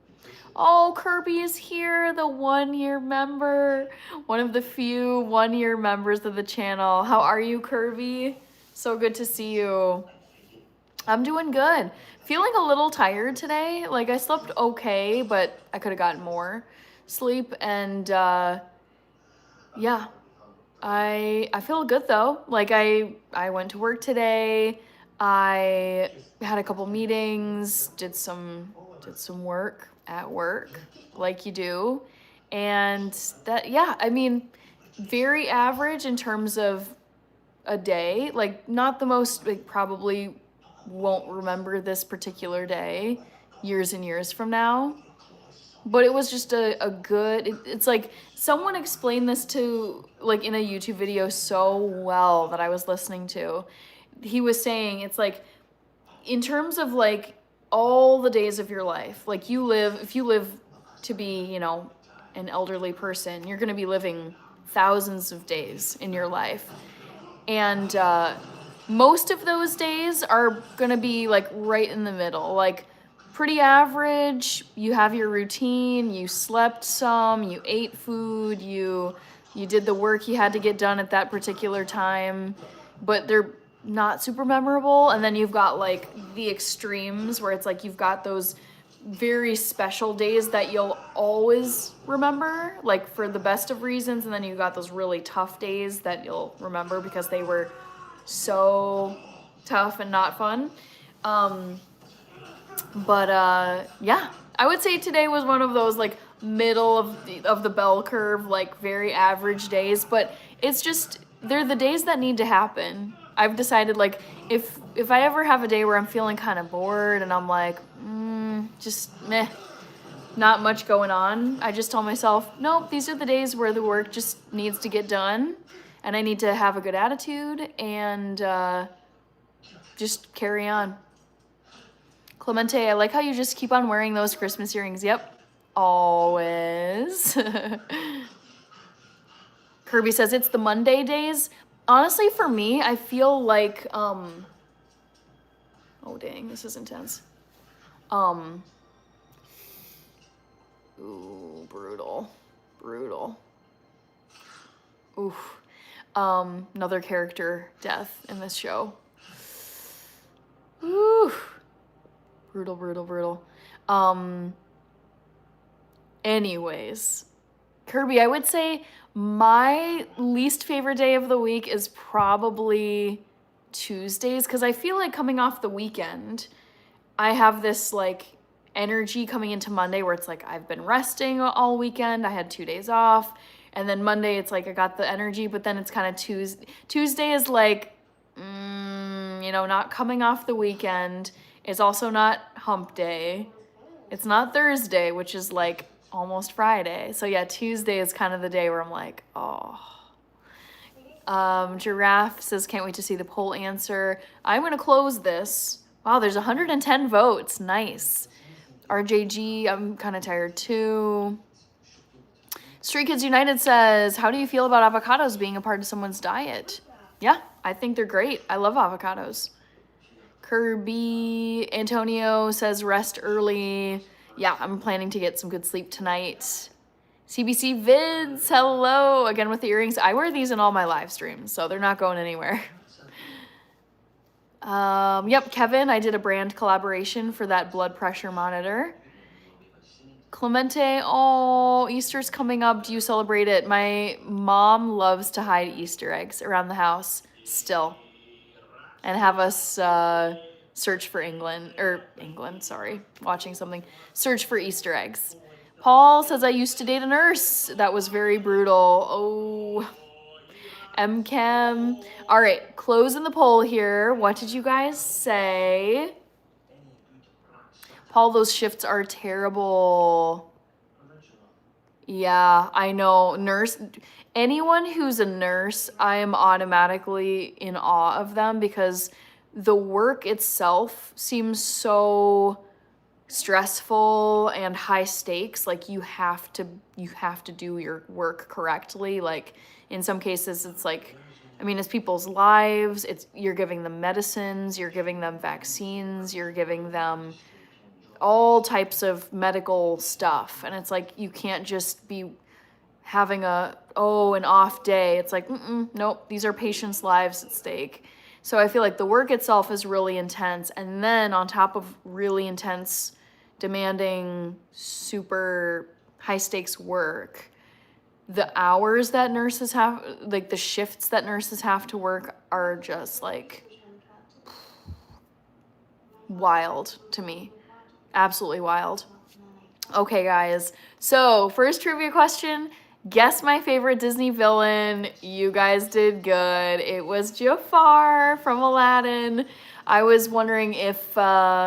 Oh, Kirby is here, the 1-year member. One of the few 1-year members of the channel. How are you, Kirby? So good to see you. I'm doing good. Feeling a little tired today. Like, I slept okay, but I could have gotten more sleep. And yeah, I feel good though. Like, I went to work today. I had a couple meetings, did some work at work, like you do. And that, yeah, I mean, very average in terms of a day. Like, not the most, like, probably won't remember this particular day years and years from now. But it was just a good, it's like, someone explained this to, like, in a YouTube video so well that I was listening to. He was saying, it's like, in terms of, like, all the days of your life, like, if you live to be, you know, an elderly person, you're going to be living thousands of days in your life. And most of those days are going to be, like, right in the middle, like, pretty average. You have your routine, you slept some, you ate food, you did the work you had to get done at that particular time, but they're not super memorable. And then you've got, like, the extremes where it's like you've got those very special days that you'll always remember, like, for the best of reasons, and then you got those really tough days that you'll remember because they were so tough and not fun. But yeah, I would say today was one of those like middle of the bell curve, like very average days. But it's just they're the days that need to happen. I've decided like if I ever have a day where I'm feeling kind of bored and I'm like just meh, not much going on, I just tell myself, nope, these are the days where the work just needs to get done, and I need to have a good attitude and just carry on. Clemente, I like how you just keep on wearing those Christmas earrings. Yep, always. Kirby says it's the Monday days. Honestly, for me, I feel like, oh dang, this is intense. Ooh, brutal. Oof. Another character death in this show. Ooh. Brutal. Anyways, Kirby, I would say my least favorite day of the week is probably Tuesdays, because I feel like coming off the weekend, I have this like energy coming into Monday where it's like I've been resting all weekend, I had 2 days off, and then Monday it's like I got the energy, but then it's kind of Tuesday is like, not coming off the weekend. It's also not hump day. It's not Thursday, which is like almost Friday. So yeah, Tuesday is kind of the day where I'm like, oh. Giraffe says, can't wait to see the poll answer. I'm going to close this. Wow, there's 110 votes. Nice. RJG, I'm kind of tired too. Street Kids United says, how do you feel about avocados being a part of someone's diet? Yeah, I think they're great. I love avocados. Kirby Antonio says rest early. Yeah, I'm planning to get some good sleep tonight. CBC Vids, hello. Again with the earrings. I wear these in all my live streams, so they're not going anywhere. Yep, Kevin, I did a brand collaboration for that blood pressure monitor. Clemente, oh, Easter's coming up. Do you celebrate it? My mom loves to hide Easter eggs around the house still. And have us search for watching something. Search for Easter eggs. Paul says, I used to date a nurse. That was very brutal. Oh, MChem. All right, closing the poll here. What did you guys say? Paul, those shifts are terrible. Yeah, I know. Anyone who's a nurse, I am automatically in awe of them because the work itself seems so stressful and high stakes. Like you have to do your work correctly. Like in some cases it's like, I mean, it's people's lives. You're giving them medicines, you're giving them vaccines, you're giving them all types of medical stuff. And it's like, you can't just be having an off day. It's like, nope, these are patients' lives at stake. So I feel like the work itself is really intense. And then on top of really intense, demanding, super high stakes work, the hours that nurses have, like the shifts that nurses have to work are just like wild to me. Absolutely wild. Okay, guys. So first trivia question. Guess my favorite Disney villain. You guys did good. It was Jafar from Aladdin. I was wondering if sorry,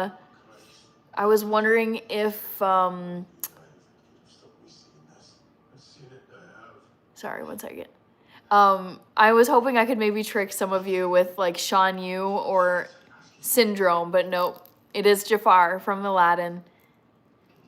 one second. I was hoping I could maybe trick some of you with like Shan Yu or Syndrome, but nope. It is Jafar from Aladdin.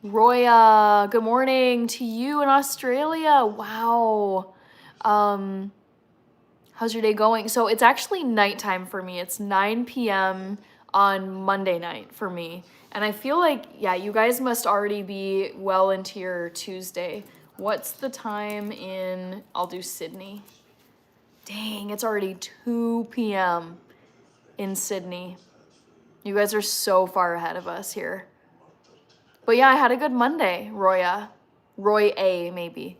Roya, good morning to you in Australia. Wow. How's your day going? So it's actually nighttime for me. It's 9 p.m. on Monday night for me. And I feel like, yeah, you guys must already be well into your Tuesday. What's the time I'll do Sydney. Dang, it's already 2 p.m. in Sydney. You guys are so far ahead of us here. But yeah, I had a good Monday, Roya. Roy A, maybe.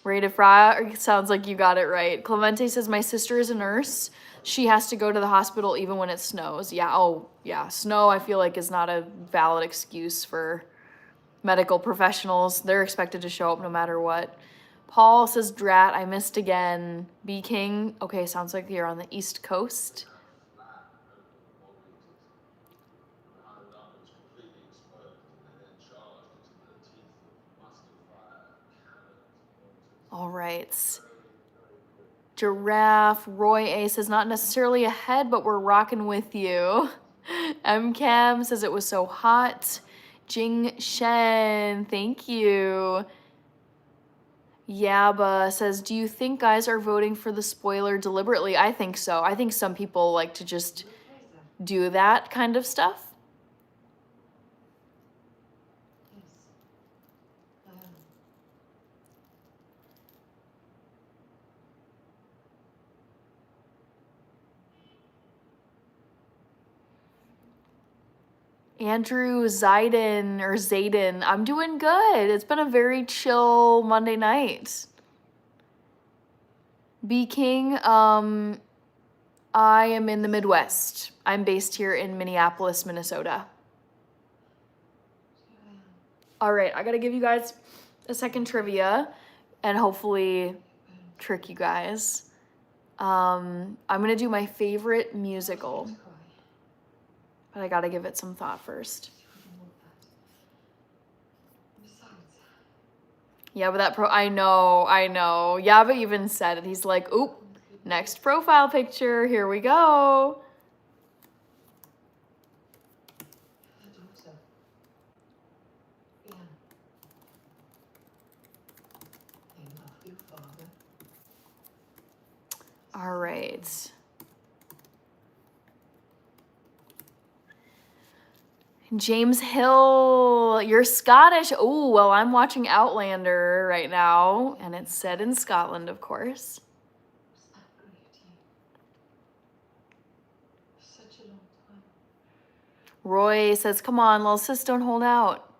Rita Fra sounds like you got it right. Clemente says, my sister is a nurse. She has to go to the hospital even when it snows. Yeah, oh, yeah. Snow, I feel like, is not a valid excuse for medical professionals. They're expected to show up no matter what. Paul says, drat, I missed again. B King, okay, sounds like you're on the East Coast. All right. Giraffe, Roy A says, not necessarily ahead, but we're rocking with you. M Cam says it was so hot. Jing Shen, thank you. Yaba says, do you think guys are voting for the spoiler deliberately? I think so. I think some people like to just do that kind of stuff. Yes. I am. Andrew Zayden, I'm doing good. It's been a very chill Monday night. B King, I am in the Midwest. I'm based here in Minneapolis, Minnesota. All right, I gotta give you guys a second trivia and hopefully trick you guys. I'm gonna do my favorite musical, but I gotta give it some thought first. Yeah, but I know. Yaba even said it. He's like, oop, next profile picture, here we go. All right. James Hill, you're Scottish. Oh, well, I'm watching Outlander right now, and it's set in Scotland, of course. Roy says, come on, little sis, don't hold out.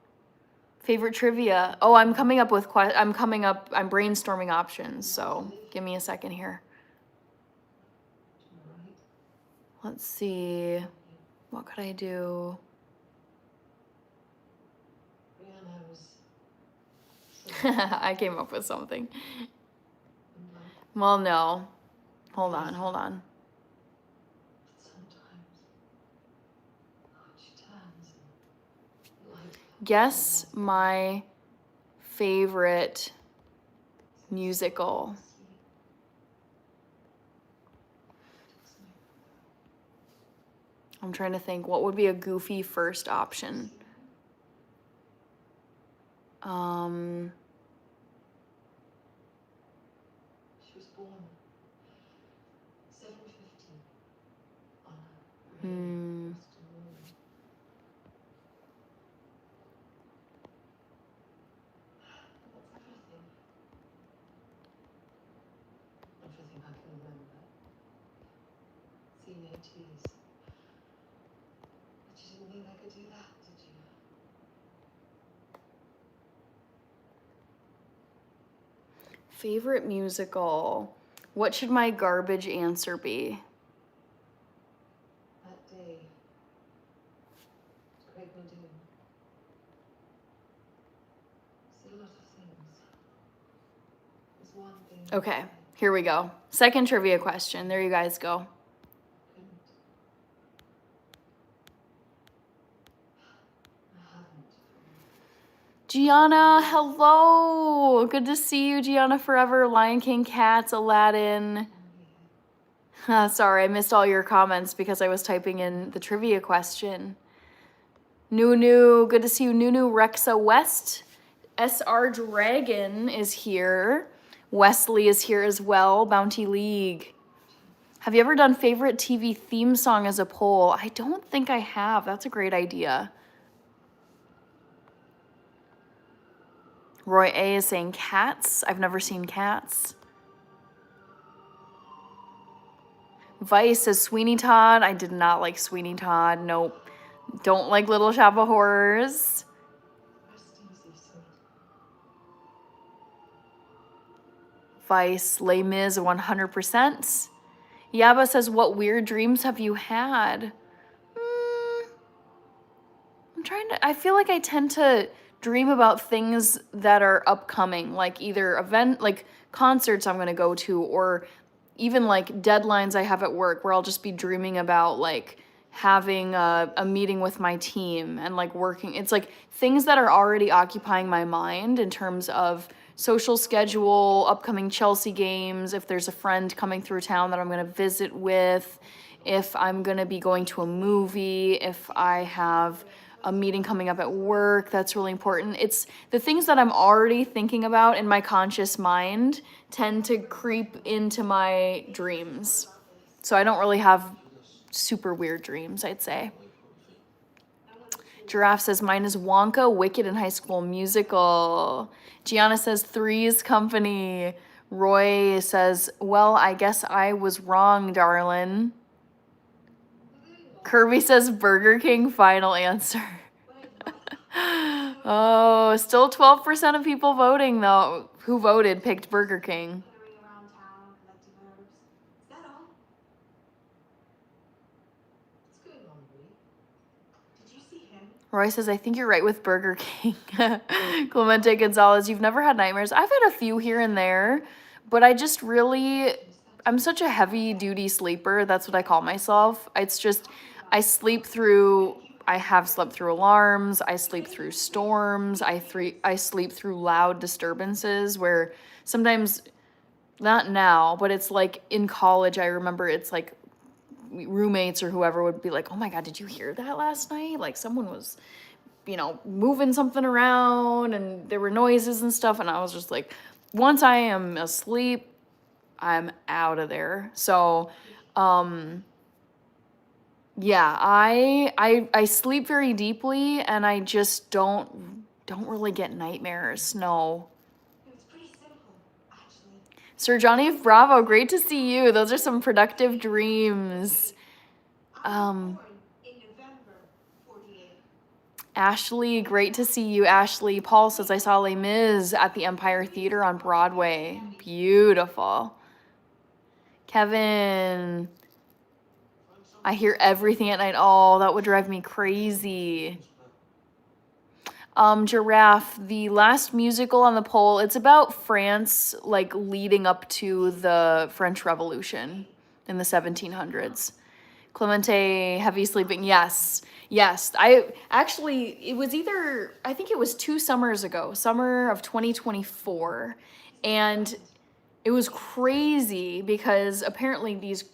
Favorite trivia. Oh, I'm brainstorming options, so give me a second here. Let's see. What could I do? I came up with something. Well, no. Hold on. Guess my favorite musical. I'm trying to think what would be a goofy first option. She was born 7:50 on her western moon. That's everything. Everything I can remember. Senior teas. But you didn't think I could do that, did you? Favorite musical. What should my garbage answer be? That day, Craig Madoon. See a lot of things. There's one thing. Okay, here we go. Second trivia question. There you guys go. Gianna, hello. Good to see you, Gianna Forever, Lion King, Cats, Aladdin. Sorry, I missed all your comments because I was typing in the trivia question. Nunu, good to see you. Nunu Rexa West. SR Dragon is here. Wesley is here as well. Bounty League. Have you ever done favorite TV theme song as a poll? I don't think I have. That's a great idea. Roy A is saying Cats. I've never seen Cats. Vice says Sweeney Todd. I did not like Sweeney Todd. Nope. Don't like Little Shop of Horrors. Vice, Les Mis, 100%. Yaba says, what weird dreams have you had? I feel like I tend to dream about things that are upcoming, like either like concerts I'm gonna go to, or even like deadlines I have at work, where I'll just be dreaming about like having a meeting with my team and like working. It's like things that are already occupying my mind in terms of social schedule, upcoming Chelsea games, if there's a friend coming through town that I'm gonna visit with, if I'm gonna be going to a movie, if I have a meeting coming up at work that's really important. It's the things that I'm already thinking about in my conscious mind tend to creep into my dreams. So I don't really have super weird dreams, I'd say. Giraffe says, mine is Wonka, Wicked, and High School Musical. Gianna says, Three's Company. Roy says, well, I guess I was wrong, darling. Kirby says Burger King, final answer. Oh, still 12% of people voting, though. Who voted picked Burger King. Wandering around town, collecting herbs. Is that all? What's going on, Bree? Did you see him? Roy says, I think you're right with Burger King. Clemente Gonzalez, you've never had nightmares. I've had a few here and there, but I just really, I'm such a heavy duty sleeper. That's what I call myself. It's just, I have slept through alarms. I sleep through storms. I sleep through loud disturbances where sometimes, not now, but it's like in college, I remember it's like roommates or whoever would be like, oh my God, did you hear that last night? Like someone was, moving something around and there were noises and stuff. And I was just like, once I am asleep, I'm out of there. So, yeah, I sleep very deeply and I just don't really get nightmares. No. It was pretty simple, actually. Sir Johnny Bravo, great to see you. Those are some productive dreams. I was born in November 48. Ashley, great to see you. Ashley, Paul says, I saw Les Mis at the Empire Theater on Broadway. Beautiful. Kevin, I hear everything at night. Oh, that would drive me crazy. Giraffe, the last musical on the poll, it's about France, like leading up to the French Revolution in the 1700s. Clemente, heavy sleeping. Yes. It was I think it was 2 summers ago, summer of 2024. And it was crazy because apparently these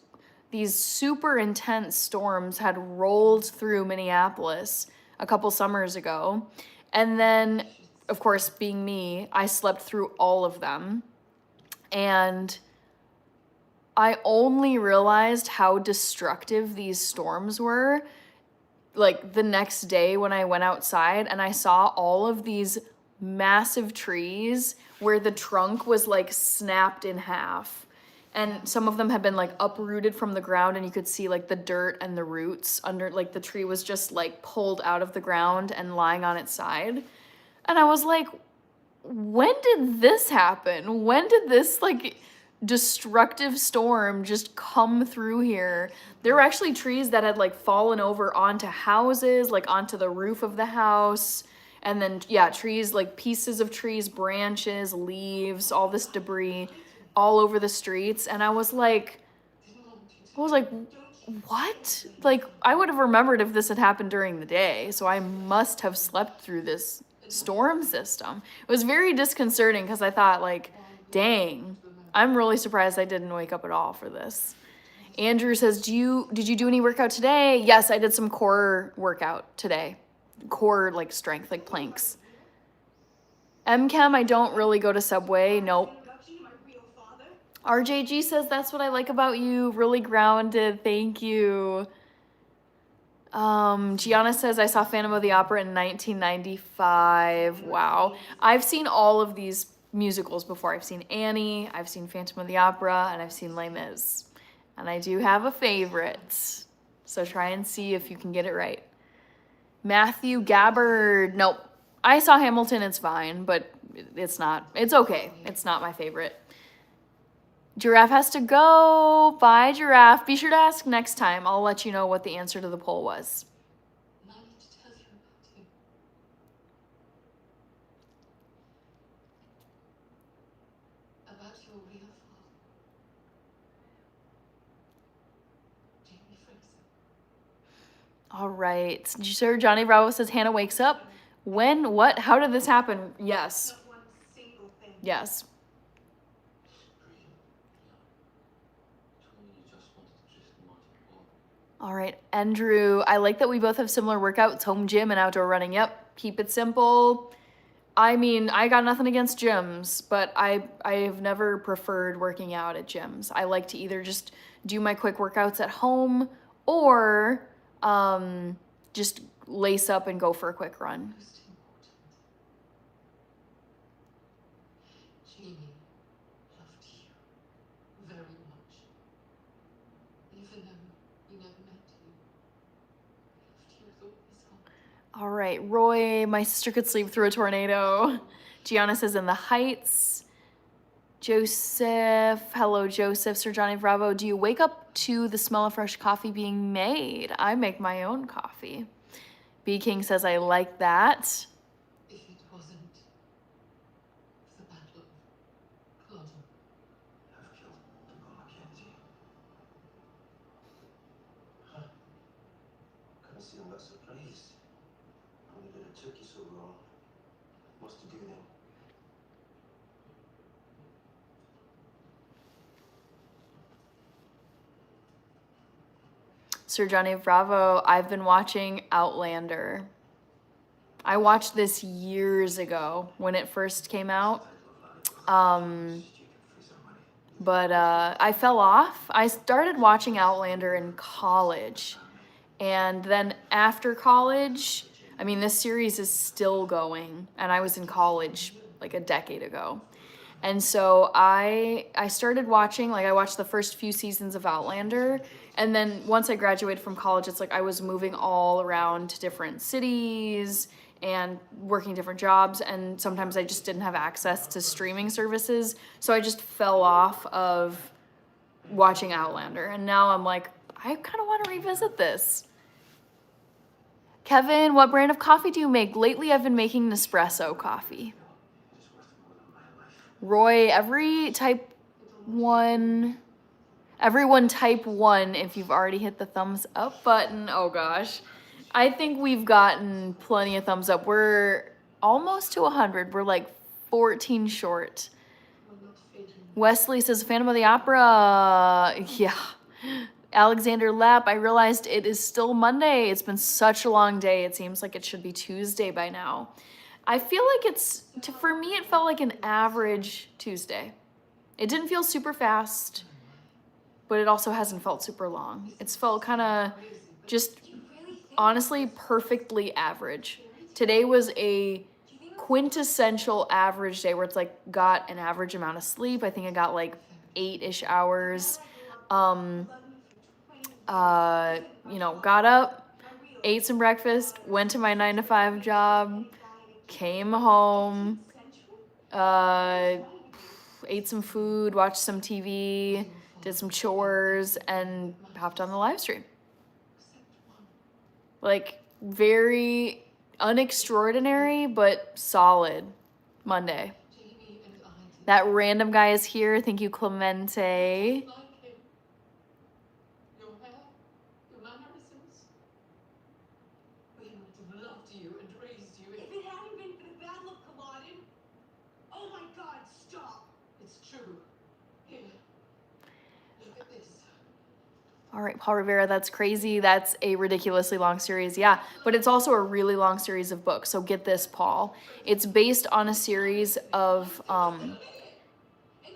super intense storms had rolled through Minneapolis a couple summers ago. And then, of course, being me, I slept through all of them. And I only realized how destructive these storms were, like the next day when I went outside and I saw all of these massive trees where the trunk was like snapped in half. And some of them had been like uprooted from the ground and you could see like the dirt and the roots under, like the tree was just like pulled out of the ground and lying on its side. And I was like, when did this happen? When did this like destructive storm just come through here? There were actually trees that had like fallen over onto houses, like onto the roof of the house. And then, yeah, trees, like pieces of trees, branches, leaves, all this debris all over the streets. And I was like, what? Like, I would have remembered if this had happened during the day. So I must have slept through this storm system. It was very disconcerting because I thought, like, dang, I'm really surprised I didn't wake up at all for this. Andrew says, did you do any workout today? Yes, I did some core workout today. Core, like, strength, like planks. MChem, I don't really go to Subway. Nope. RJG says, that's what I like about you. Really grounded. Thank you. Gianna says, I saw Phantom of the Opera in 1995. Wow. I've seen all of these musicals before. I've seen Annie, I've seen Phantom of the Opera, and I've seen Les Mis. And I do have a favorite. So try and see if you can get it right. Matthew Gabbard. Nope. I saw Hamilton. It's fine, but it's not. It's okay. It's not my favorite. Giraffe has to go. Bye, Giraffe. Be sure to ask next time. I'll let you know what the answer to the poll was. And I need to tell you about him. About your real father. Jamie Fraser. All right. Sir Johnny Bravo says Hannah wakes up. When? What? How did this happen? Yes. Not one single thing. Yes. Dream. Yeah. Told me you just wanted to drift Monty Ball. All right, Andrew. I like that we both have similar workouts, home gym and outdoor running. Yep. Keep it simple. I mean, I got nothing against gyms, but I've never preferred working out at gyms. I like to either just do my quick workouts at home or just lace up and go for a quick run. Most important. Jamie loved you very much. Even though you never met him, he loved you with all his heart. All right, Roy, my sister could sleep through a tornado. Gianna says in the Heights. Joseph, hello Joseph, Sir Johnny Bravo. Do you wake up to the smell of fresh coffee being made? I make my own coffee. B King says I like that. If it wasn't for the Battle of Culloden, I've killed Uncle Mackenzie. Huh. Couldn't see him that surprised. Only that it took you so long. What's to do then? Sir Johnny Bravo, I've been watching Outlander. I watched this years ago when it first came out. But I fell off. I started watching Outlander in college. And then after college, I mean, this series is still going. And I was in college like a decade ago. And so I started watching, like I watched the first few seasons of Outlander. And then once I graduated from college, it's like I was moving all around to different cities and working different jobs. And sometimes I just didn't have access to streaming services. So I just fell off of watching Outlander. And now I'm like, I kind of want to revisit this. Kevin, what brand of coffee do you make? Lately, I've been making Nespresso coffee. Roy, everyone type 1 if you've already hit the thumbs up button. Oh gosh. I think we've gotten plenty of thumbs up. We're almost to 100. We're like 14 short. will not fade you. Wesley says Phantom of the Opera. Yeah. Alexander Lapp, I realized it is still Monday. It's been such a long day. It seems like it should be Tuesday by now. I feel like for me, it felt like an average Tuesday. It didn't feel super fast, but it also hasn't felt super long. It's felt kind of just honestly perfectly average. Today was a quintessential average day where it's like got an average amount of sleep. I think I got like 8-ish hours. Got up, ate some breakfast, went to my 9-to-5 job, came home, ate some food, watched some TV, did some chores, and hopped on the live stream. Like, very unextraordinary, but solid Monday. Jamie and I did That random guy is here. Thank you, Clemente. like him. Your hair, your mannerisms. We might have loved you and raised you. If it hadn't been for the Battle of Culloden, oh my God, stop! It's true. Here, look at this. All right, Paul Rivera, that's crazy. That's a ridiculously long series. Yeah, but it's also a really long series of books. So get this, Paul. It's based on a series of Admit that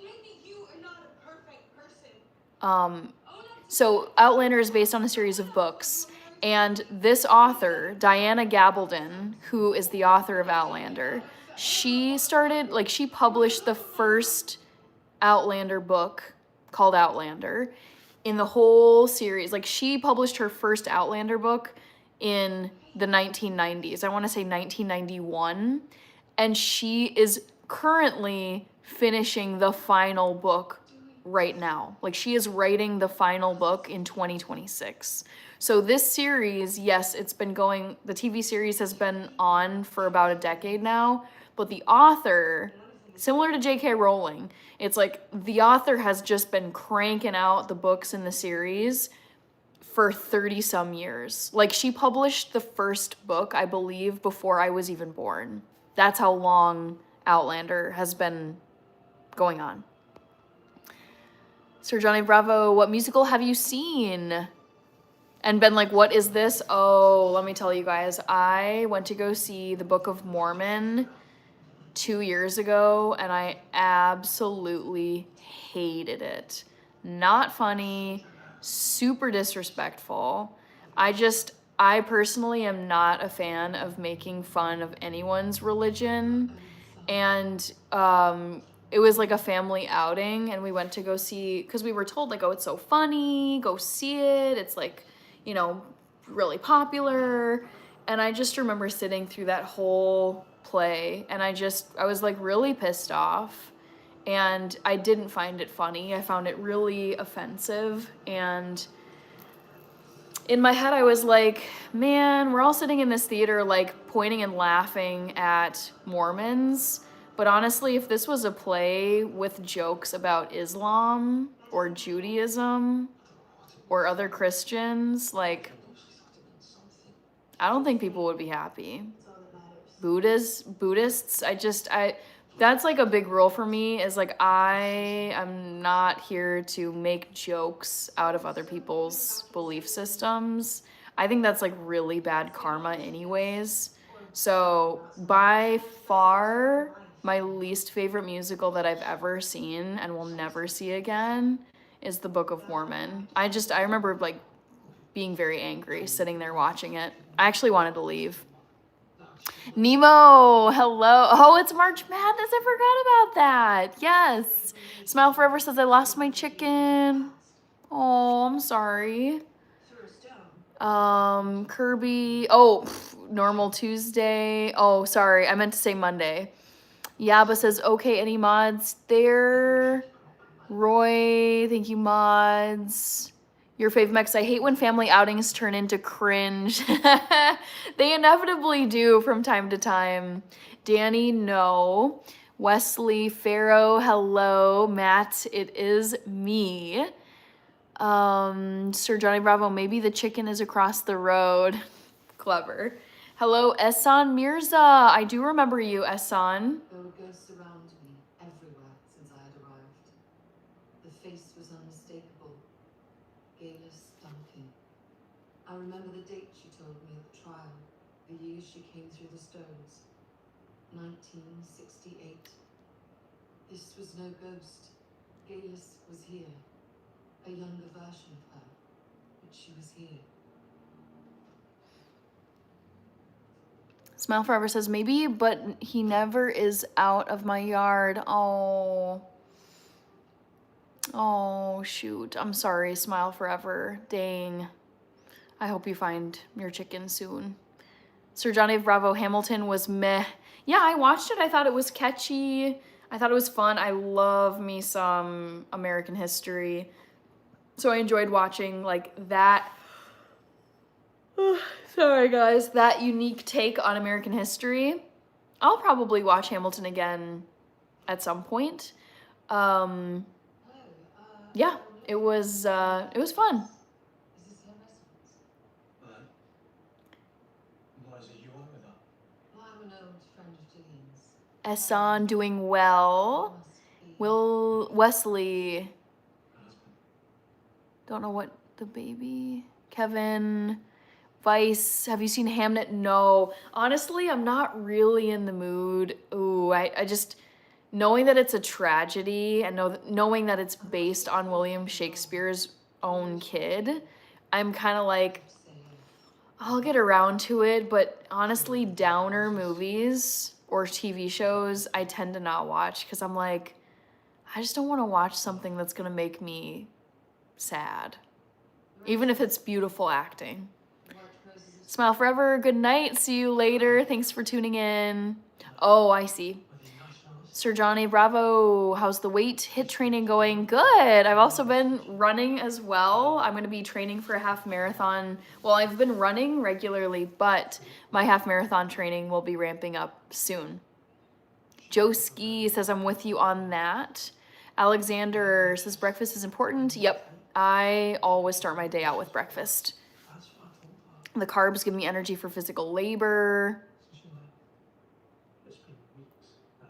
you are not a perfect person. So Outlander is based on a series of books, and this author, Diana Gabaldon, who is the author of Outlander, she published the first Outlander book called Outlander in the whole series. Like, she published her first Outlander book in the 1990s. I want to say 1991, and she is currently finishing the final book right now. Like, she is writing the final book in 2026. So this series, yes, it's been going, the TV series has been on for about a decade now, but the author, similar to J.K. Rowling, it's like the author has just been cranking out the books in the series for 30 some years. Like, she published the first book, I believe, before I was even born. That's how long Outlander has been going on. Sir Johnny Bravo, what musical have you seen? And been like, what is this? Oh, let me tell you guys, I went to go see the Book of Mormon 2 years ago, and I absolutely hated it. Not funny, super disrespectful. I personally am not a fan of making fun of anyone's religion. And it was like a family outing, and we went to go see, because we were told, like, oh, it's so funny, go see it. It's like, you know, really popular. And I just remember sitting through that whole play, and I was like really pissed off, and I didn't find it funny. I found it really offensive, and in my head I was like, man, we're all sitting in this theater like pointing and laughing at Mormons, but honestly, if this was a play with jokes about Islam or Judaism or other Christians, like, I don't think people would be happy. Buddhists, that's like a big rule for me, is like, I am not here to make jokes out of other people's belief systems. I think that's like really bad karma anyways. So by far, my least favorite musical that I've ever seen and will never see again is the Book of Mormon. I remember like being very angry sitting there watching it. I actually wanted to leave. Nemo, hello. Oh, it's March Madness. I forgot about that. Yes. Smile Forever says, I lost my chicken. Oh, I'm sorry. Kirby. Oh, normal Tuesday. Oh, sorry. I meant to say Monday. Yaba says, okay, any mods there? Roy, thank you, mods. Your fave Mex, I hate when family outings turn into cringe. They inevitably do from time to time. Danny, no. Wesley, Pharaoh, hello. Matt, it is me. Sir Johnny Bravo, maybe the chicken is across the road. Clever. Hello, Ehsan Mirza. I do remember you, Ehsan. There were ghosts around me, everywhere, since I had arrived. The face was unmistakable. Gayless Duncan. I remember the date she told me at the trial, the year she came through the stones. 1968. This was no ghost. Gayless was here. A younger version of her. But she was here. Smile Forever says, maybe, but he never is out of my yard. Oh. Oh, shoot. I'm sorry, Smile Forever. Dang. I hope you find your chicken soon. Sir Johnny Bravo, Hamilton was meh. Yeah, I watched it. I thought it was catchy. I thought it was fun. I love me some American history. So I enjoyed watching like that. Sorry, guys. That unique take on American history. I'll probably watch Hamilton again at some point. Yeah, it was fun. Is this her residence? Right. Why is it you are with her? Well, I'm an old friend of Gillian's. Ehsan doing well. Must be. Wesley. Husband. Don't know what the baby. Kevin. Vice. Have you seen Hamnet? No. Honestly, I'm not really in the mood. Ooh, I just, knowing that it's a tragedy and knowing that it's based on William Shakespeare's own kid, I'm kind of like, I'll get around to it, but honestly, downer movies or TV shows, I tend to not watch because I'm like, I just don't want to watch something that's going to make me sad, even if it's beautiful acting. Smile Forever, good night, see you later, thanks for tuning in. Oh, I see. With his nationalist? Sir Johnny Bravo, how's the weight hit training going? Good. I've also been running as well. I'm going to be training for a half marathon. Well, I've been running regularly, but my half marathon training will be ramping up soon. Joe Ski says, I'm with you on that. Alexander says, breakfast is important. Yep. I always start my day out with breakfast. That's what I thought. The carbs give me energy for physical labor. Since you left, it's been weeks now.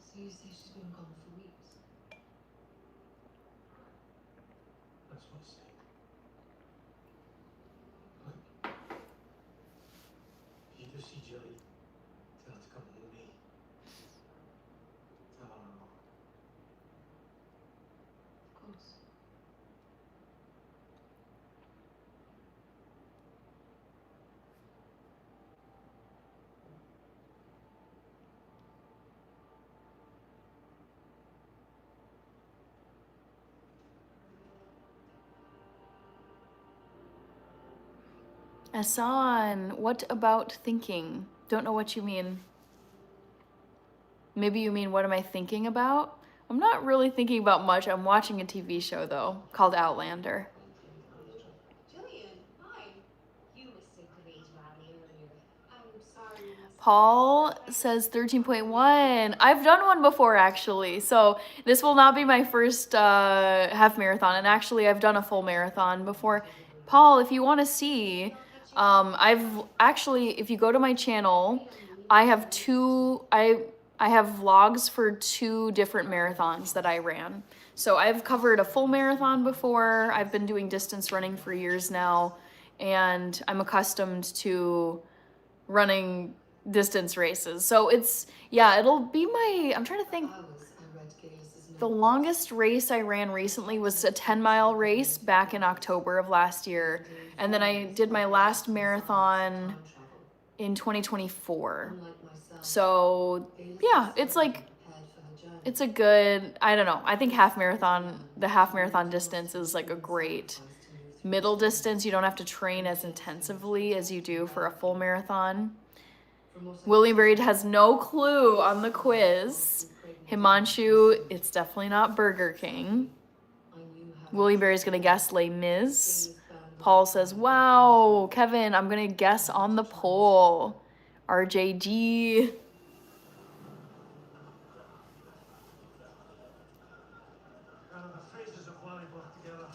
So you say she's been gone for weeks? That's what's saying. Look, if you do see Jilly, tell her to come with me. Tell her I'm not. Of course. Asan, what about thinking? Don't know what you mean. Maybe you mean, what am I thinking about? I'm not really thinking about much. I'm watching a TV show, though, called Outlander. Jillian, hi. You were so great around me earlier. I'm sorry, Miss. Paul says 13.1. I've done one before, actually. So this will not be my first half marathon. And actually, I've done a full marathon before. Paul, if you want to see, I've actually, if you go to my channel, I have I have vlogs for 2 different marathons that I ran. So I've covered a full marathon before. I've been doing distance running for years now, and I'm accustomed to running distance races. So it's, yeah, it'll be my, I'm trying to think. I read Gillius's The novel. longest race I ran recently was a 10-mile race back in October of last year. And then I did my last marathon Time travel. in 2024. Unlike myself, So yeah, it's like, prepared for her journey. it's a good, I don't know. I think the half marathon distance is like a great middle distance. You don't have to train as intensively as you do for a full marathon. William Buried has no clue on the quiz. Himanshu, it's definitely not Burger King. William Berry's gonna guess Les Mis. Paul says, wow. Kevin, I'm gonna guess on the poll. RJG. The phases of volleyball together.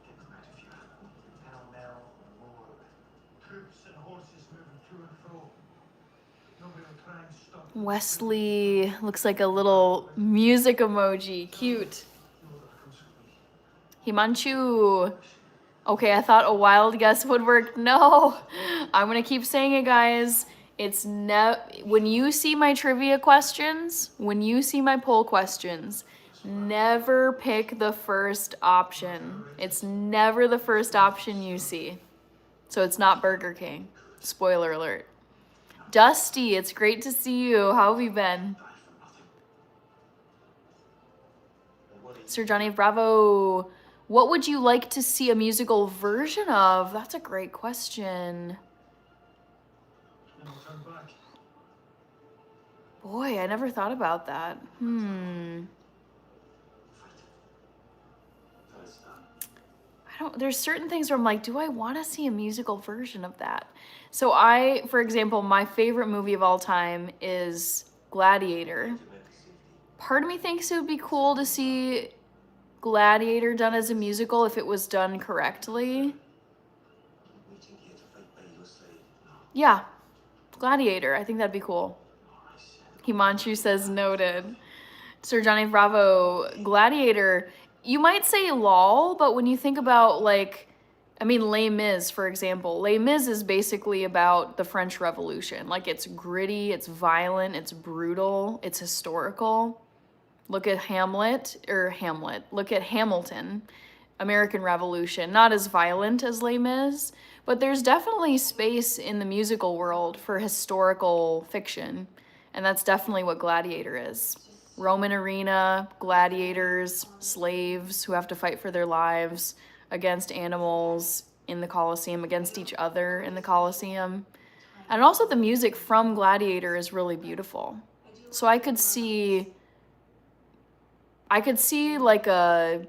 Get them out of here. Pell-mell and more. Troops and horses moving to and fro. Nobody will try and stop. Wesley looks like a little music emoji. Cute. No other comes with me. Himanshu. Okay, I thought a wild guess would work. No, I'm gonna keep saying it, guys. It's when you see my trivia questions, when you see my poll questions, never pick the first option. It's never the first option you see. So it's not Burger King. Spoiler alert. Dusty, it's great to see you. How have you been? Sir Johnny Bravo. What would you like to see a musical version of? That's a great question. And I'll turn back. Boy, I never thought about that. There's certain things where I'm like, do I want to see a musical version of that? So for example, my favorite movie of all time is Gladiator. Part of me thinks it would be cool to see Gladiator done as a musical if it was done correctly. Yeah, Gladiator. I think that'd be cool. Himanshu says noted. Sir Johnny Bravo, Gladiator. You might say lol, but when you think about Les Mis, for example, Les Mis is basically about the French Revolution. Like, it's gritty, it's violent, it's brutal, it's historical. Look at Look at Hamilton, American Revolution. Not as violent as Les Mis, but there's definitely space in the musical world for historical fiction. And that's definitely what Gladiator is. Just Roman arena, gladiators, slaves who have to fight for their lives against animals in the Colosseum, against each other in the Colosseum. And also the music from Gladiator is really beautiful. So I could see like a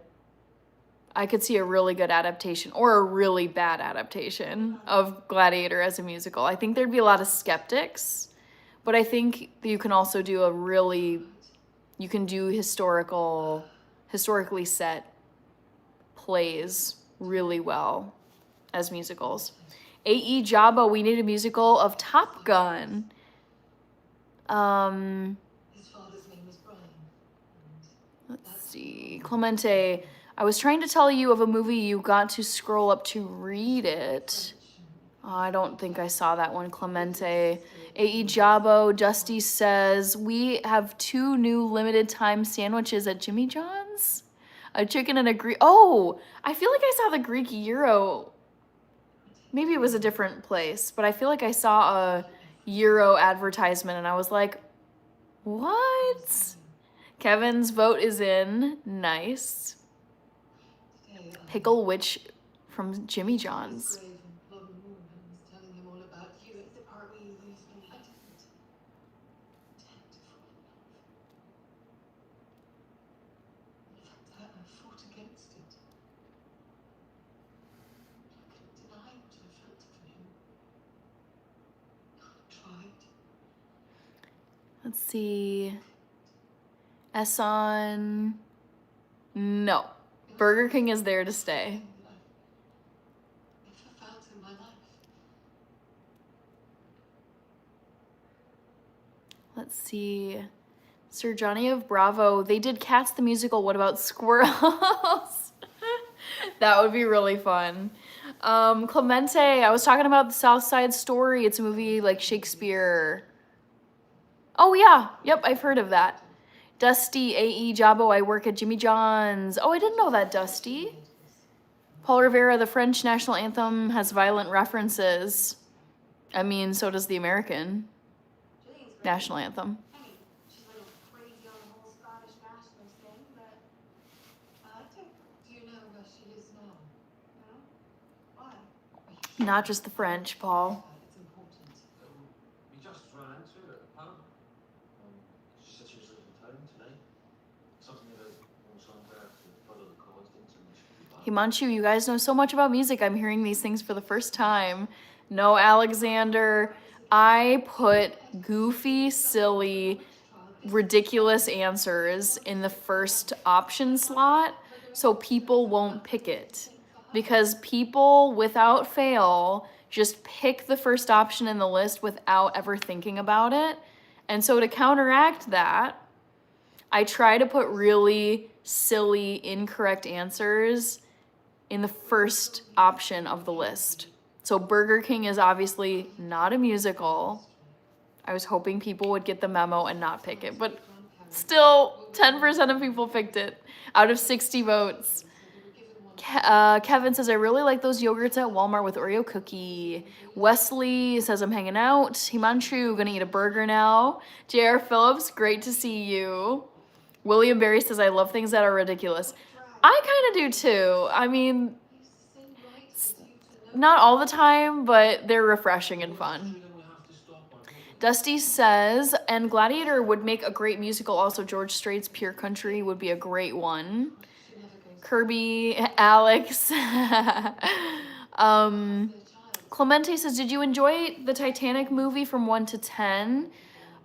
really good adaptation or a really bad adaptation of Gladiator as a musical. I think there'd be a lot of skeptics, but I think you can also do historically set plays really well as musicals. A.E. Jabba, we need a musical of Top Gun. His father's name was Brian. Let's see. Clemente, I was trying to tell you of a movie, you got to scroll up to read it. Oh, I don't think I saw that one, Clemente. A.E. Jabbo, Dusty says, we have 2 new limited time sandwiches at Jimmy John's. A chicken and a Greek. Oh, I feel like I saw the Greek gyro. Maybe it was a different place, but I feel like I saw a gyro advertisement and I was like, what? Kevin's vote is in. Nice. Pickle Witch from Jimmy John's. Grave and Plum Moon was telling him all about you. It's the part where you lose me. I didn't intend to fall in love. In fact, I fought against it. I couldn't deny what I felt for him. I tried. Let's see. Esson. No. Burger King is there to stay. I never felt in my life. Let's see. Sir Johnny of Bravo. They did Cats the musical. What about squirrels? That would be really fun. Clemente. I was talking about the South Side Story. It's a movie like Shakespeare. Oh yeah. Yep, I've heard of that. Dusty, A.E. Jabbo, I work at Jimmy John's. Oh, I didn't know that, Dusty. Paul Rivera, the French national anthem has violent references. I mean, so does the American Julian's great. national anthem. I mean, she's a little crazy on the whole Scottish nationalist thing, but I liked her. Do you know where she is now? No? Why? Not just the French, Paul. It's important. We just ran into her at the pub. She said she was leaving town tonight. Something about almost on there to follow the cause into Himanshu, you guys know so much about music. I'm hearing these things for the first time. No, Alexander. I put goofy, silly, ridiculous answers in the first option slot so people won't pick it. Because people, without fail, just pick the first option in the list without ever thinking about it. And so to counteract that, I try to put really silly, incorrect answers in the first option of the list. So Burger King is obviously not a musical. I was hoping people would get the memo and not pick it, but still 10% of people picked it out of 60 votes. Kevin says, I really like those yogurts at Walmart with Oreo cookie. Wesley says, I'm hanging out. Himanshu, gonna eat a burger now. J.R. Phillips, great to see you. William Berry says, I love things that are ridiculous. I kind of do too. I mean, not all the time, but they're refreshing and fun. Dusty says, and Gladiator would make a great musical. Also, George Strait's Pure Country would be a great one. Kirby, Alex. Clemente says, did you enjoy the Titanic movie from 1 to 10?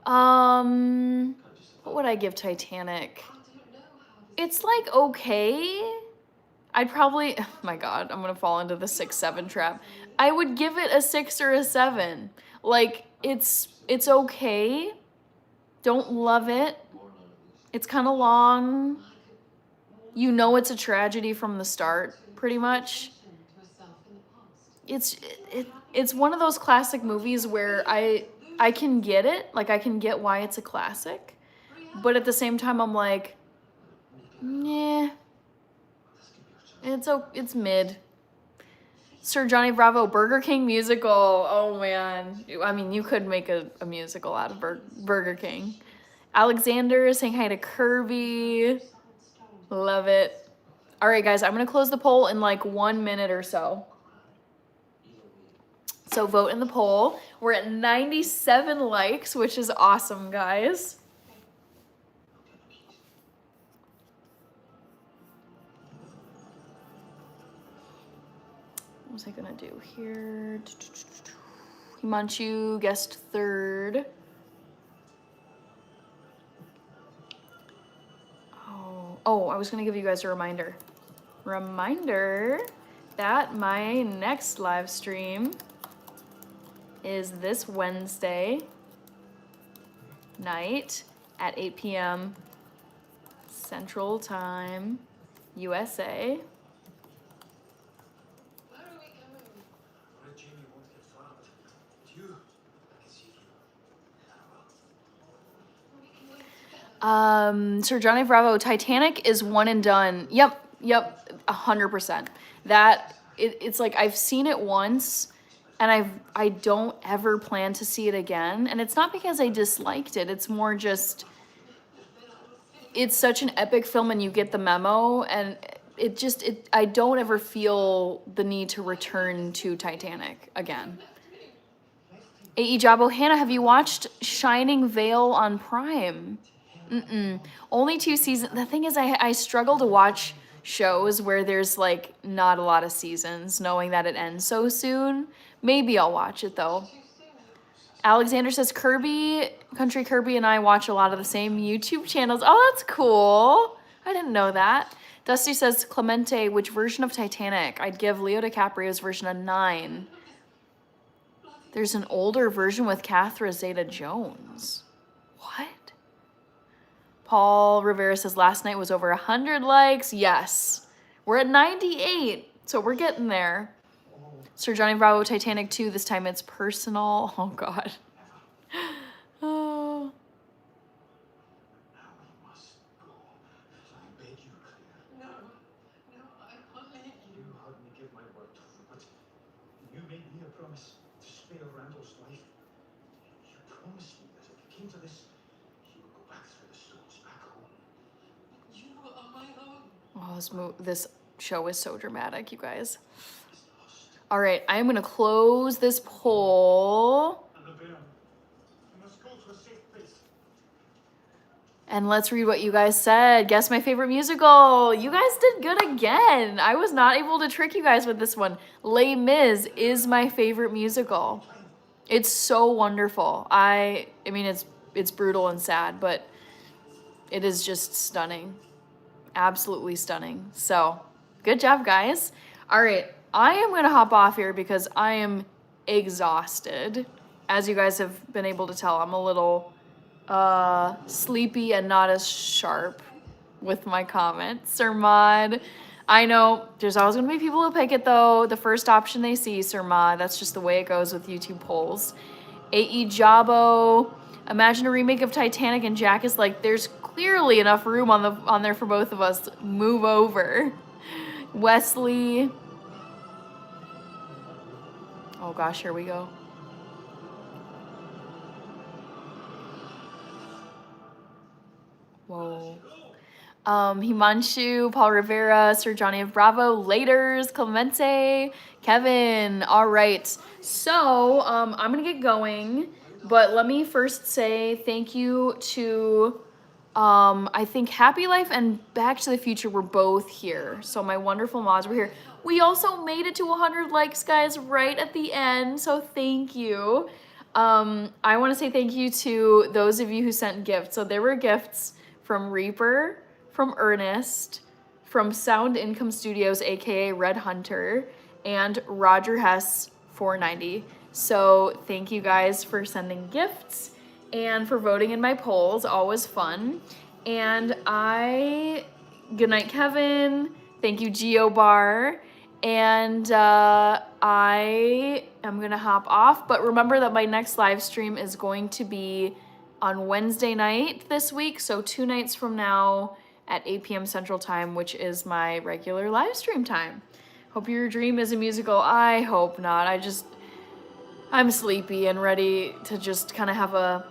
What would I give Titanic? It's like okay. I'd probably, oh my God, I'm gonna fall into the 6-7 trap. I would give it a 6 or a 7. Like, it's okay. Don't love it. It's kind of long. You know it's a tragedy from the start, pretty much. It's one of those classic movies where I can get it. Like, I can get why it's a classic. But at the same time, I'm like, yeah, it's mid. Sir Johnny Bravo, Burger King musical. Oh man, I mean, you could make a musical out of Burger King. Alexander saying hi to Kirby. Love it. All right, guys, I'm going to close the poll in like 1 minute or so. So vote in the poll. We're at 97 likes, which is awesome, guys. What was I gonna do here? Himanshu guessed third. Oh, I was gonna give you guys a reminder. Reminder that my next live stream is this Wednesday night at 8 p.m. Central Time, USA. Where are we going? Where Jamie won't get far, but you, I can see you. Sir Johnny Bravo, Titanic is one and done. Yep, 100%. It's like I've seen it once, and I don't ever plan to see it again. And it's not because I disliked it. It's more just it's such an epic film, and you get the memo, and I don't ever feel the need to return to Titanic again. A.E. Jabo, Hannah, have you watched Shining Vale on Prime? Only 2 seasons. The thing is, I struggle to watch shows where there's like not a lot of seasons, knowing that it ends so soon. Maybe I'll watch it though. Alexander says Country Kirby and I watch a lot of the same YouTube channels. Oh, that's cool. I didn't know that. Dusty says, Clemente, which version of Titanic? I'd give Leo DiCaprio's version a 9. There's an older version with Catherine Zeta-Jones. What? Paul Rivera says, last night was over 100 likes. Yes. We're at 98, so we're getting there. Sir Johnny Bravo, Titanic 2, this time it's personal. Oh, God. Oh. Now we must go. I beg you, Claire. No, I can't leave you. You heard me give my word to you, but you made me a promise to spare Randall's life. You promised me that if it came to this, you would go back through the stones back home. You are my home. Oh, this show is so dramatic, you guys. All right, I'm going to close this poll. And the bear, you must go to a safe place. And let's read what you guys said. Guess my favorite musical. You guys did good again. I was not able to trick you guys with this one. Les Mis is my favorite musical. It's so wonderful. I mean, it's brutal and sad, but it is just stunning. Absolutely stunning. So, good job, guys. All right, I am going to hop off here because I am exhausted. As you guys have been able to tell, I'm a little sleepy and not as sharp with my comments. Sir Mod, I know there's always going to be people who pick it, though. The first option they see, Sir Mod. That's just the way it goes with YouTube polls. A.E. Jabo, imagine a remake of Titanic, and Jack is like, there's clearly enough room on there for both of us. Move over. Wesley. Oh gosh, here we go. Whoa. Himanshu, Paul Rivera, Sir Johnny of Bravo, Laters, Clemente, Kevin. All right. So, I'm going to get going, but let me first say thank you to, I think Happy Life and Back to the Future were both here. So my wonderful mods were here. We also made it to 100 likes, guys, right at the end. So thank you. I want to say thank you to those of you who sent gifts. So there were gifts from Reaper, from Ernest, from Sound Income Studios, aka Red Hunter, and Roger Hess 490. So thank you guys for sending gifts and for voting in my polls. Always fun. And good night, Kevin. Thank you, GeoBar. And I am gonna hop off, but remember that my next live stream is going to be on Wednesday night this week, so 2 nights from now at 8 p.m. Central Time, which is my regular live stream time. Hope your dream is a musical. I hope not. I'm sleepy and ready to just kind of have a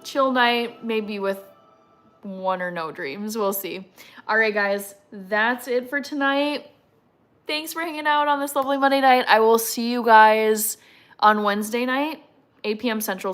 chill night, maybe with one or no dreams. We'll see. All right, guys, that's it for tonight. Thanks for hanging out on this lovely Monday night. I will see you guys on Wednesday night, 8 p.m. Central Time.